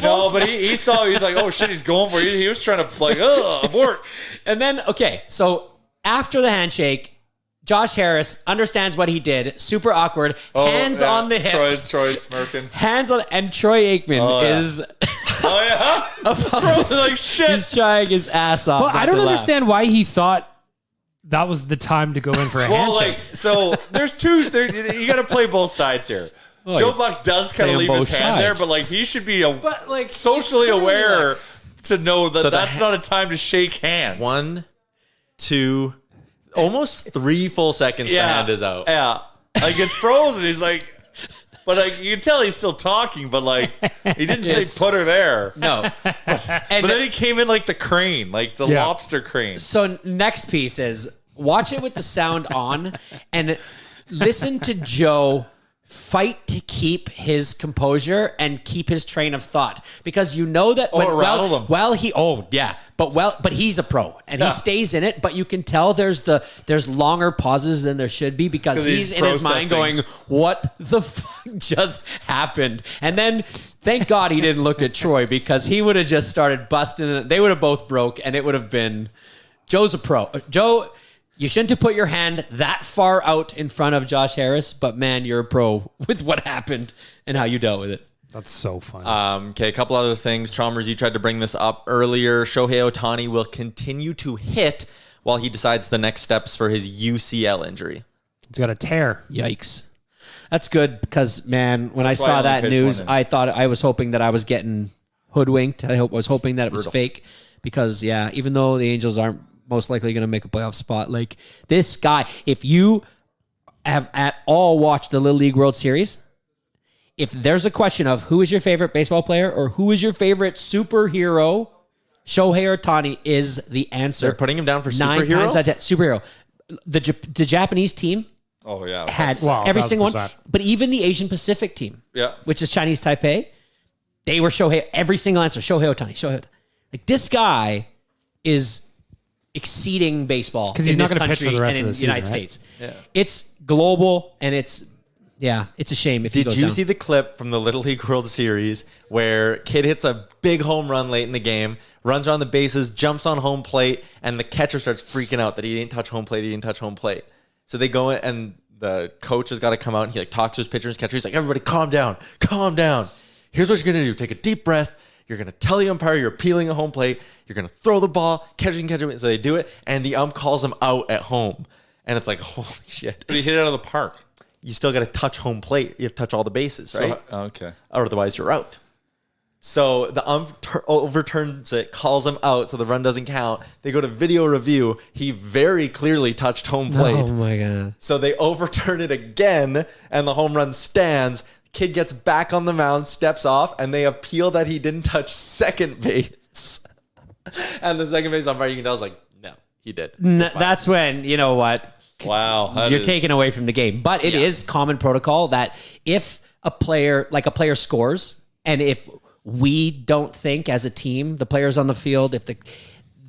[SPEAKER 3] No, but he saw. He's like, oh shit, he's going for it. He was trying to like, abort.
[SPEAKER 6] And then, okay, so after the handshake, Josh Harris understands what he did. Super awkward. Hands on the hips.
[SPEAKER 3] Troy's smirking.
[SPEAKER 6] Hands on, and Troy Aikman is
[SPEAKER 3] Oh yeah. Like shit.
[SPEAKER 6] he's trying his ass off.
[SPEAKER 7] But I
[SPEAKER 6] not
[SPEAKER 7] don't
[SPEAKER 6] to laugh.
[SPEAKER 7] understand why he thought that was the time to go in for a
[SPEAKER 3] Well,
[SPEAKER 7] handshake.
[SPEAKER 3] so there's two. You got to play both sides here. Joe Buck does kind of leave his hand there, but he should be socially aware to know that that's not a time to shake hands.
[SPEAKER 5] 1, 2, almost 3 full seconds. The hand is out.
[SPEAKER 3] Yeah, it's frozen. He's but you can tell he's still talking, but he didn't say put her there.
[SPEAKER 6] No.
[SPEAKER 3] But then he came in like the crane, like the lobster crane.
[SPEAKER 6] So next piece is watch it with the sound on and listen to Joe fight to keep his composure and keep his train of thought, because you know that but he's a pro and he stays in it, but you can tell there's longer pauses than there should be because he's in his mind going, what the fuck just happened? And then thank God he didn't look at Troy, because he would have just started busting. They would have both broke and it would have been, Joe's a pro. Joe, you shouldn't have put your hand that far out in front of Josh Harris, but man, you're a pro with what happened and how you dealt with it.
[SPEAKER 7] That's so funny.
[SPEAKER 5] Okay, a couple other things. Chalmers, you tried to bring this up earlier. Shohei Ohtani will continue to hit while he decides the next steps for his UCL injury.
[SPEAKER 7] He's got a tear.
[SPEAKER 6] Yikes. That's good because, man, when I saw that news, I was hoping that I was getting hoodwinked. I was hoping that it was fake because, even though the Angels aren't most likely going to make a playoff spot, this guy, if you have at all watched the Little League World Series, if there's a question of who is your favorite baseball player or who is your favorite superhero, Shohei Ohtani is the answer.
[SPEAKER 5] They're putting him down for
[SPEAKER 6] 9
[SPEAKER 5] superhero?
[SPEAKER 6] times out of 10. Superhero. The Japanese team had every single one, but even the Asian Pacific team, which is Chinese Taipei, they were Shohei. Every single answer, Shohei Ohtani. This guy is exceeding baseball
[SPEAKER 7] because he's not going to pitch for the rest of the season,
[SPEAKER 6] United States. Yeah. It's global and it's a shame if he goes down.
[SPEAKER 5] Did you see the clip from the Little League World Series where kid hits a big home run late in the game, runs around the bases, jumps on home plate, and the catcher starts freaking out that he didn't touch home plate. So they go in and the coach has got to come out and he talks to his pitcher and his catcher. He's like, everybody calm down. Here's what you're going to do. Take a deep breath. You're going to tell the umpire you're appealing a home plate. You're going to throw the ball, catch it. So they do it, and the ump calls him out at home. And it's like, holy shit.
[SPEAKER 3] But he hit it out of the park.
[SPEAKER 5] You still got to touch home plate. You have to touch all the bases, right?
[SPEAKER 3] Okay.
[SPEAKER 5] Or otherwise you're out. So the ump overturns it, calls him out, so the run doesn't count. They go to video review. He very clearly touched home plate.
[SPEAKER 6] Oh, my God.
[SPEAKER 5] So they overturn it again, and the home run stands. Kid gets back on the mound, steps off, and they appeal that he didn't touch second base. And the second base umpire, you can tell, is like, no, he did.
[SPEAKER 6] That's when, you know what?
[SPEAKER 3] Wow.
[SPEAKER 6] You're taken away from the game. But it is common protocol that if a player scores, and if we don't think as a team, the players on the field, if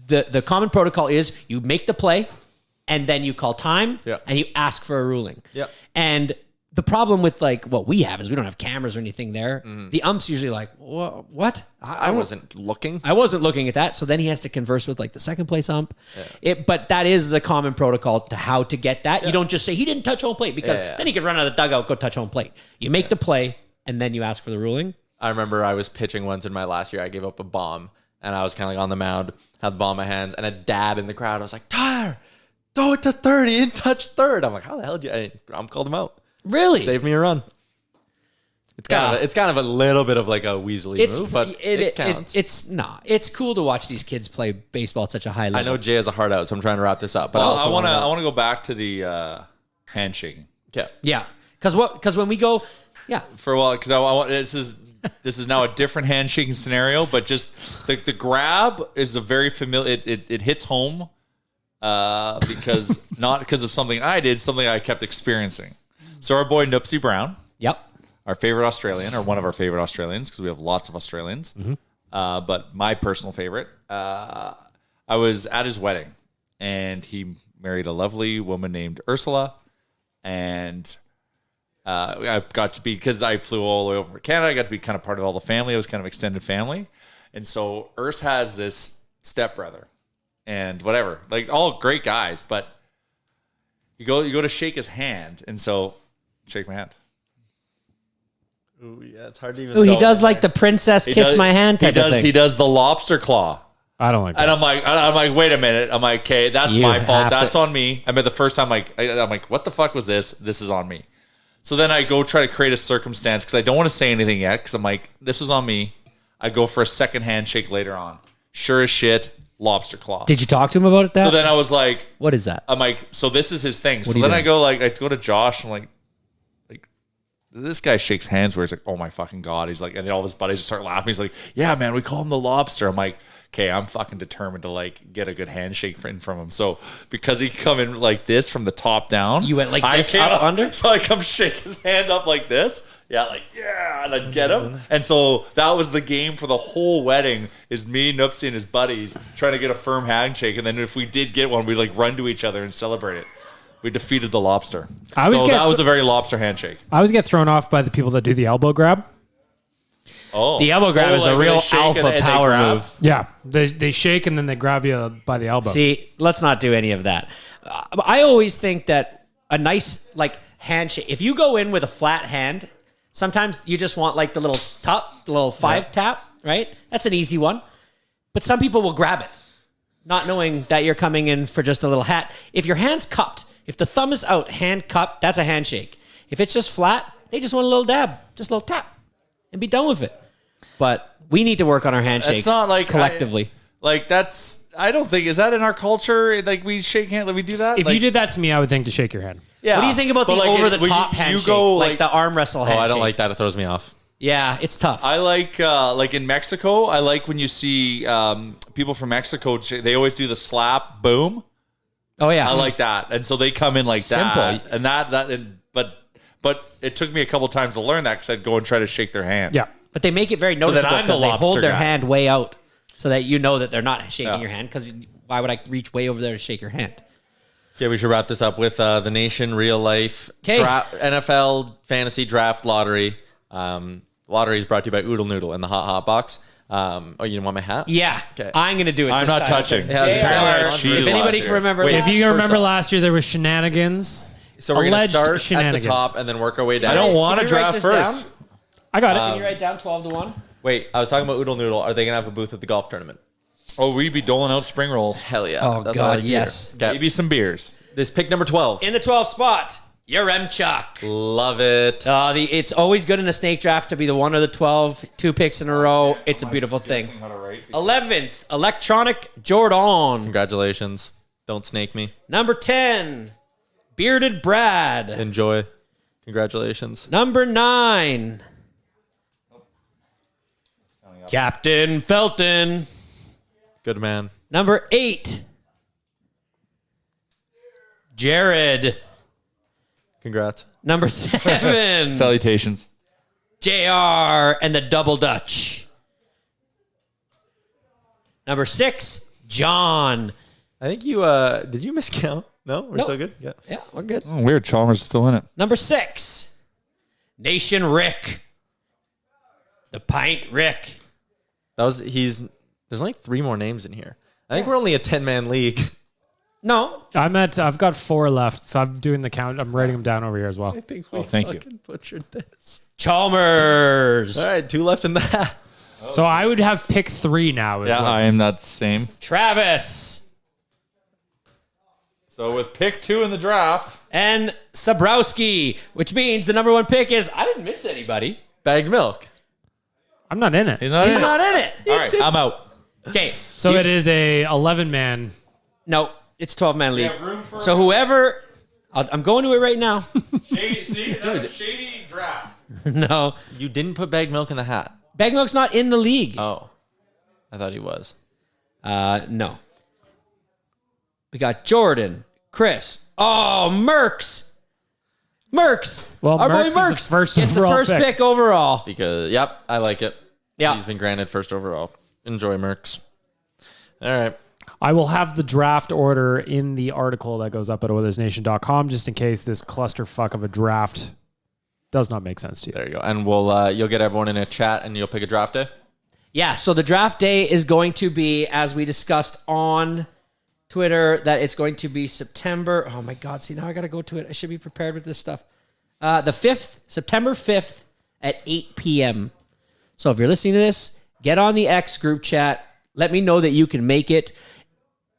[SPEAKER 6] the common protocol is you make the play, and then you call time, and you ask for a ruling.
[SPEAKER 5] Yeah.
[SPEAKER 6] And the problem with what we have is we don't have cameras or anything there. The ump's usually like, what?
[SPEAKER 5] I wasn't looking.
[SPEAKER 6] I wasn't looking at that. So then he has to converse with the second place ump. But that is the common protocol to how to get that. You don't just say he didn't touch home plate because then he could run out of the dugout, go touch home plate. You make the play and then you ask for the ruling.
[SPEAKER 5] I remember I was pitching once in my last year. I gave up a bomb and I was kind of on the mound, had the ball in my hands, and a dad in the crowd. I was like, Tyler, throw it to third. He didn't touch third. I'm like, how the hell did you? I'm called him out.
[SPEAKER 6] Really?
[SPEAKER 5] Saved me a run. It's kind of a little bit of a Weasley move, but it counts.
[SPEAKER 6] It's cool to watch these kids play baseball at such a high level.
[SPEAKER 5] I know Jay has a heart out, so I'm trying to wrap this up. But
[SPEAKER 3] I want to go back to the handshaking.
[SPEAKER 6] Yeah. Because when we go,
[SPEAKER 3] for a while, because I want this is now a different handshaking scenario, but just the grab is a very familiar. It hits home because not because of something I did, something I kept experiencing. So our boy Nupsy Brown, our favorite Australian, or one of our favorite Australians, because we have lots of Australians, but my personal favorite, I was at his wedding, and he married a lovely woman named Ursula, and I got to be, because I flew all the way over to Canada, I got to be kind of part of all the family. It was kind of extended family, and so Urs has this stepbrother, and whatever, all great guys, but you go to shake his hand, and so shake my hand.
[SPEAKER 5] Ooh, yeah, it's hard to even.
[SPEAKER 6] Ooh, he does the princess kiss my hand type of thing.
[SPEAKER 3] He does the lobster claw.
[SPEAKER 7] I don't like that.
[SPEAKER 3] And I'm like, wait a minute. I'm like, okay, that's
[SPEAKER 6] You
[SPEAKER 3] my fault.
[SPEAKER 6] have
[SPEAKER 3] That's
[SPEAKER 6] to-
[SPEAKER 3] on me. I mean, the first time, I'm like, what the fuck was this? This is on me. So then I go try to create a circumstance because I don't want to say anything yet because I'm like, this was on me. I go for a second handshake later on. Sure as shit, lobster claw.
[SPEAKER 6] Did you talk to him about that?
[SPEAKER 3] So then I was like,
[SPEAKER 6] what is that?
[SPEAKER 3] I'm like, so this is his thing. So
[SPEAKER 6] are you
[SPEAKER 3] then I
[SPEAKER 6] doing?
[SPEAKER 3] go I go to Josh. I'm like, this guy shakes hands where he's like, oh my fucking God. He's like, and then all of his buddies just start laughing. He's like, yeah, man, we call him the lobster. I'm like, okay, I'm fucking determined to like get a good handshake from him. So because he come in like this from the top down,
[SPEAKER 6] You went like this, up, under?
[SPEAKER 3] So I come shake his hand up like this. Yeah, like, yeah, and I'd get him. And so that was the game for the whole wedding is me, Noopsy, and his buddies trying to get a firm handshake. And then if we did get one, we'd like run to each other and celebrate it. We defeated the lobster. So that was a very lobster handshake.
[SPEAKER 7] I always get thrown off by the people that do the elbow grab.
[SPEAKER 3] Oh,
[SPEAKER 6] The elbow grab is a
[SPEAKER 3] like where
[SPEAKER 6] real
[SPEAKER 3] they shake
[SPEAKER 6] alpha
[SPEAKER 3] and they
[SPEAKER 6] power
[SPEAKER 3] grab?
[SPEAKER 6] move.
[SPEAKER 7] Yeah, they shake and then they grab you by the elbow.
[SPEAKER 6] See, let's not do any of that. I always think that a nice like handshake. If you go in with a flat hand, sometimes you just want like the little tap, the little five tap, right? That's an easy one. But some people will grab it, not knowing that you're coming in for just a little hat. If your hand's cupped, if the thumb is out, hand cupped, that's a handshake. If it's just flat, they just want a little dab, just a little tap, and be done with it. But we need to work on our handshakes.
[SPEAKER 3] It's not like
[SPEAKER 6] collectively.
[SPEAKER 3] I don't think, is that in our culture? Like we shake hands, like we do that?
[SPEAKER 7] If
[SPEAKER 3] Like,
[SPEAKER 7] you did that to me, I would think to shake your hand.
[SPEAKER 3] yeah.
[SPEAKER 6] What do you think about
[SPEAKER 3] But
[SPEAKER 6] the
[SPEAKER 3] like
[SPEAKER 6] over the
[SPEAKER 3] when
[SPEAKER 6] top
[SPEAKER 3] you
[SPEAKER 6] handshake?
[SPEAKER 3] go
[SPEAKER 6] like the arm wrestle
[SPEAKER 5] Oh,
[SPEAKER 6] handshake.
[SPEAKER 5] I don't like that. It throws me off.
[SPEAKER 6] Yeah, it's tough.
[SPEAKER 3] I like in Mexico, I like when you see people from Mexico, they always do the slap, boom.
[SPEAKER 6] Oh yeah,
[SPEAKER 3] I like that. And so they come in like
[SPEAKER 6] Simple.
[SPEAKER 3] that. And but it took me a couple times to learn that because I'd go and try to shake their hand.
[SPEAKER 7] Yeah.
[SPEAKER 6] But they make it very
[SPEAKER 3] then
[SPEAKER 6] noticeable
[SPEAKER 3] I'm the
[SPEAKER 6] because they
[SPEAKER 3] lobster
[SPEAKER 6] hold their
[SPEAKER 3] guy.
[SPEAKER 6] hand way out so that you know that they're not shaking
[SPEAKER 3] Yeah.
[SPEAKER 6] your hand. Because why would I reach way over there to shake your hand?
[SPEAKER 5] Okay, we should wrap this up with the Nation Real Life
[SPEAKER 6] 'Kay.
[SPEAKER 5] NFL Fantasy Draft Lottery. Lottery is brought to you by Oodle Noodle and the Hot Box. Oh, you didn't want my hat?
[SPEAKER 6] Yeah,
[SPEAKER 5] Okay.
[SPEAKER 6] I'm gonna do it.
[SPEAKER 3] I'm
[SPEAKER 6] this
[SPEAKER 3] not
[SPEAKER 6] time.
[SPEAKER 3] touching.
[SPEAKER 5] Yeah, I was
[SPEAKER 6] They
[SPEAKER 5] gonna say,
[SPEAKER 6] are-
[SPEAKER 5] like, cheese
[SPEAKER 6] if anybody
[SPEAKER 3] last
[SPEAKER 6] can
[SPEAKER 3] year.
[SPEAKER 6] remember,
[SPEAKER 5] Wait,
[SPEAKER 6] that,
[SPEAKER 7] If you
[SPEAKER 5] First
[SPEAKER 7] remember
[SPEAKER 5] off-
[SPEAKER 7] last year, there was shenanigans.
[SPEAKER 5] So we're going to
[SPEAKER 7] Alleged
[SPEAKER 5] start at the
[SPEAKER 7] shenanigans.
[SPEAKER 5] top and then work our way down.
[SPEAKER 3] I don't want to
[SPEAKER 6] Can you write
[SPEAKER 3] draft
[SPEAKER 6] this
[SPEAKER 3] first.
[SPEAKER 6] down?
[SPEAKER 7] I got it.
[SPEAKER 6] Can you write down 12-1?
[SPEAKER 5] Wait, I was talking about Oodle Noodle. Are they going to have a booth at the golf tournament?
[SPEAKER 3] Oh, we'd be doling out spring rolls.
[SPEAKER 5] Hell yeah.
[SPEAKER 6] Oh,
[SPEAKER 5] That's
[SPEAKER 6] God,
[SPEAKER 5] what I like to hear.
[SPEAKER 6] yes.
[SPEAKER 5] Okay.
[SPEAKER 3] Maybe some beers.
[SPEAKER 5] This pick number 12.
[SPEAKER 6] In the 12th spot, Yaremchuk.
[SPEAKER 5] Love it.
[SPEAKER 6] It's always good in a snake draft to be the 1 or the 12, 2 picks in a row. It's a beautiful thing. 11th, Electronic Jordan.
[SPEAKER 5] Congratulations. Don't snake me.
[SPEAKER 6] Number 10, Bearded Brad.
[SPEAKER 5] Enjoy. Congratulations.
[SPEAKER 6] Number 9, Captain Felton.
[SPEAKER 5] Good man.
[SPEAKER 6] Number 8, Jared.
[SPEAKER 5] Congrats.
[SPEAKER 6] Number 7,
[SPEAKER 3] Salutations.
[SPEAKER 6] JR and the Double Dutch. Number 6, John.
[SPEAKER 5] I think you, did you miscount? No? We're
[SPEAKER 6] Nope.
[SPEAKER 5] still good? Yeah.
[SPEAKER 6] Yeah, we're good.
[SPEAKER 3] Oh, weird. Chalmers is still in it.
[SPEAKER 6] Number 6, Nation Rick. The Pint Rick.
[SPEAKER 5] There's only 3 more names in here. I think we're only a 10-man league.
[SPEAKER 6] No,
[SPEAKER 7] I've got 4 left, so I'm doing the count. I'm writing them down over here as well.
[SPEAKER 5] I think we
[SPEAKER 3] thank you.
[SPEAKER 5] fucking butchered this.
[SPEAKER 6] Chalmers.
[SPEAKER 5] All right, 2 left in that.
[SPEAKER 7] So I would have pick 3 now.
[SPEAKER 3] Yeah, I am that same.
[SPEAKER 6] Travis.
[SPEAKER 3] So with pick 2 in the draft,
[SPEAKER 6] And Sabrowski, which means the number 1 pick is, I didn't miss anybody.
[SPEAKER 5] Bagged milk.
[SPEAKER 7] I'm not in it.
[SPEAKER 3] he's not
[SPEAKER 6] He's
[SPEAKER 3] in it.
[SPEAKER 6] not in it.
[SPEAKER 3] All right, I'm out.
[SPEAKER 6] Okay.
[SPEAKER 7] So it is a 11-man.
[SPEAKER 6] No, it's 12-man league. So whoever, I'm going to it right now.
[SPEAKER 3] Shady, see, dude, shady draft.
[SPEAKER 6] No.
[SPEAKER 5] You didn't put bagged milk in the hat.
[SPEAKER 6] Bag Milk's not in the league.
[SPEAKER 5] Oh. I thought he was.
[SPEAKER 6] No. We got Jordan, Chris. Oh, Merckx.
[SPEAKER 7] Well,
[SPEAKER 6] Our
[SPEAKER 7] Merckx is
[SPEAKER 6] boy
[SPEAKER 7] the
[SPEAKER 6] Merckx.
[SPEAKER 7] first
[SPEAKER 6] It's the
[SPEAKER 7] overall
[SPEAKER 6] first
[SPEAKER 7] pick.
[SPEAKER 6] pick overall.
[SPEAKER 5] Because, yep, I like it.
[SPEAKER 6] Yeah.
[SPEAKER 5] He's been granted first overall. Enjoy, Mercs. All right.
[SPEAKER 7] I will have the draft order in the article that goes up at OilersNation.com just in case this clusterfuck of a draft does not make sense to you.
[SPEAKER 5] There you go. And we'll you'll get everyone in a chat and you'll pick a draft day.
[SPEAKER 6] Yeah, so the draft day is going to be, as we discussed on Twitter, that it's going to be September. Oh my God, see, now I got to go to it. I should be prepared with this stuff. The 5th, September 5th at 8 p.m. So if you're listening to this, get on the X group chat, let me know that you can make it.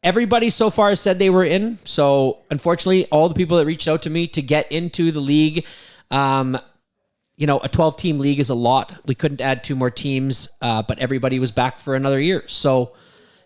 [SPEAKER 6] Everybody so far said they were in. So unfortunately, all the people that reached out to me to get into the league, a 12-team league is a lot. We couldn't add 2 more teams, but everybody was back for another year. So,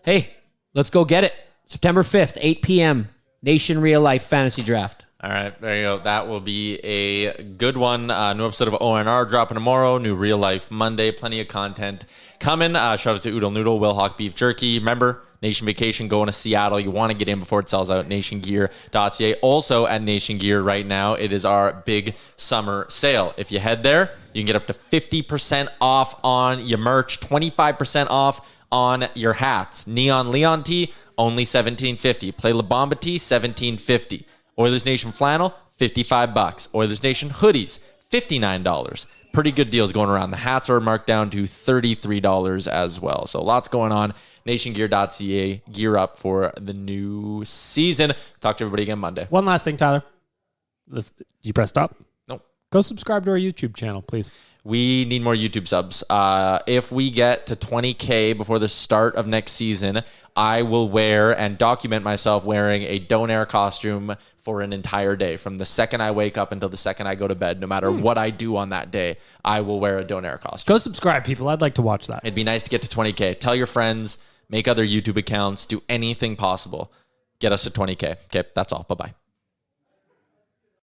[SPEAKER 6] hey, let's go get it. September 5th, 8 p.m., Nation Real Life Fantasy Draft.
[SPEAKER 5] All right, there you go. That will be a good one. New episode of ONR dropping tomorrow. New Real Life Monday. Plenty of content coming. Shout out to Oodle Noodle, Will Hawk Beef Jerky. Remember, Nation Vacation going to Seattle. You want to get in before it sells out. NationGear.ca. Also at Nation Gear right now, it is our big summer sale. If you head there, you can get up to 50% off on your merch, 25% off on your hats. Neon Leon tee, only $17.50. Play La Bamba tee, $17.50. Oilers Nation flannel, $55. Oilers Nation hoodies, $59. Pretty good deals going around. The hats are marked down to $33 as well. So lots going on. NationGear.ca. Gear up for the new season. Talk to everybody again Monday.
[SPEAKER 7] One last thing, Tyler. Do you press stop?
[SPEAKER 5] No.
[SPEAKER 7] Go subscribe to our YouTube channel, please.
[SPEAKER 5] We need more YouTube subs. If we get to 20K before the start of next season, I will wear and document myself wearing a Donair costume for an entire day. From the second I wake up until the second I go to bed, no matter what I do on that day, I will wear a Donair costume.
[SPEAKER 7] Go subscribe, people. I'd like to watch that.
[SPEAKER 5] It'd be nice to get to 20K. Tell your friends, make other YouTube accounts, do anything possible. Get us to 20K. Okay, that's all. Bye-bye.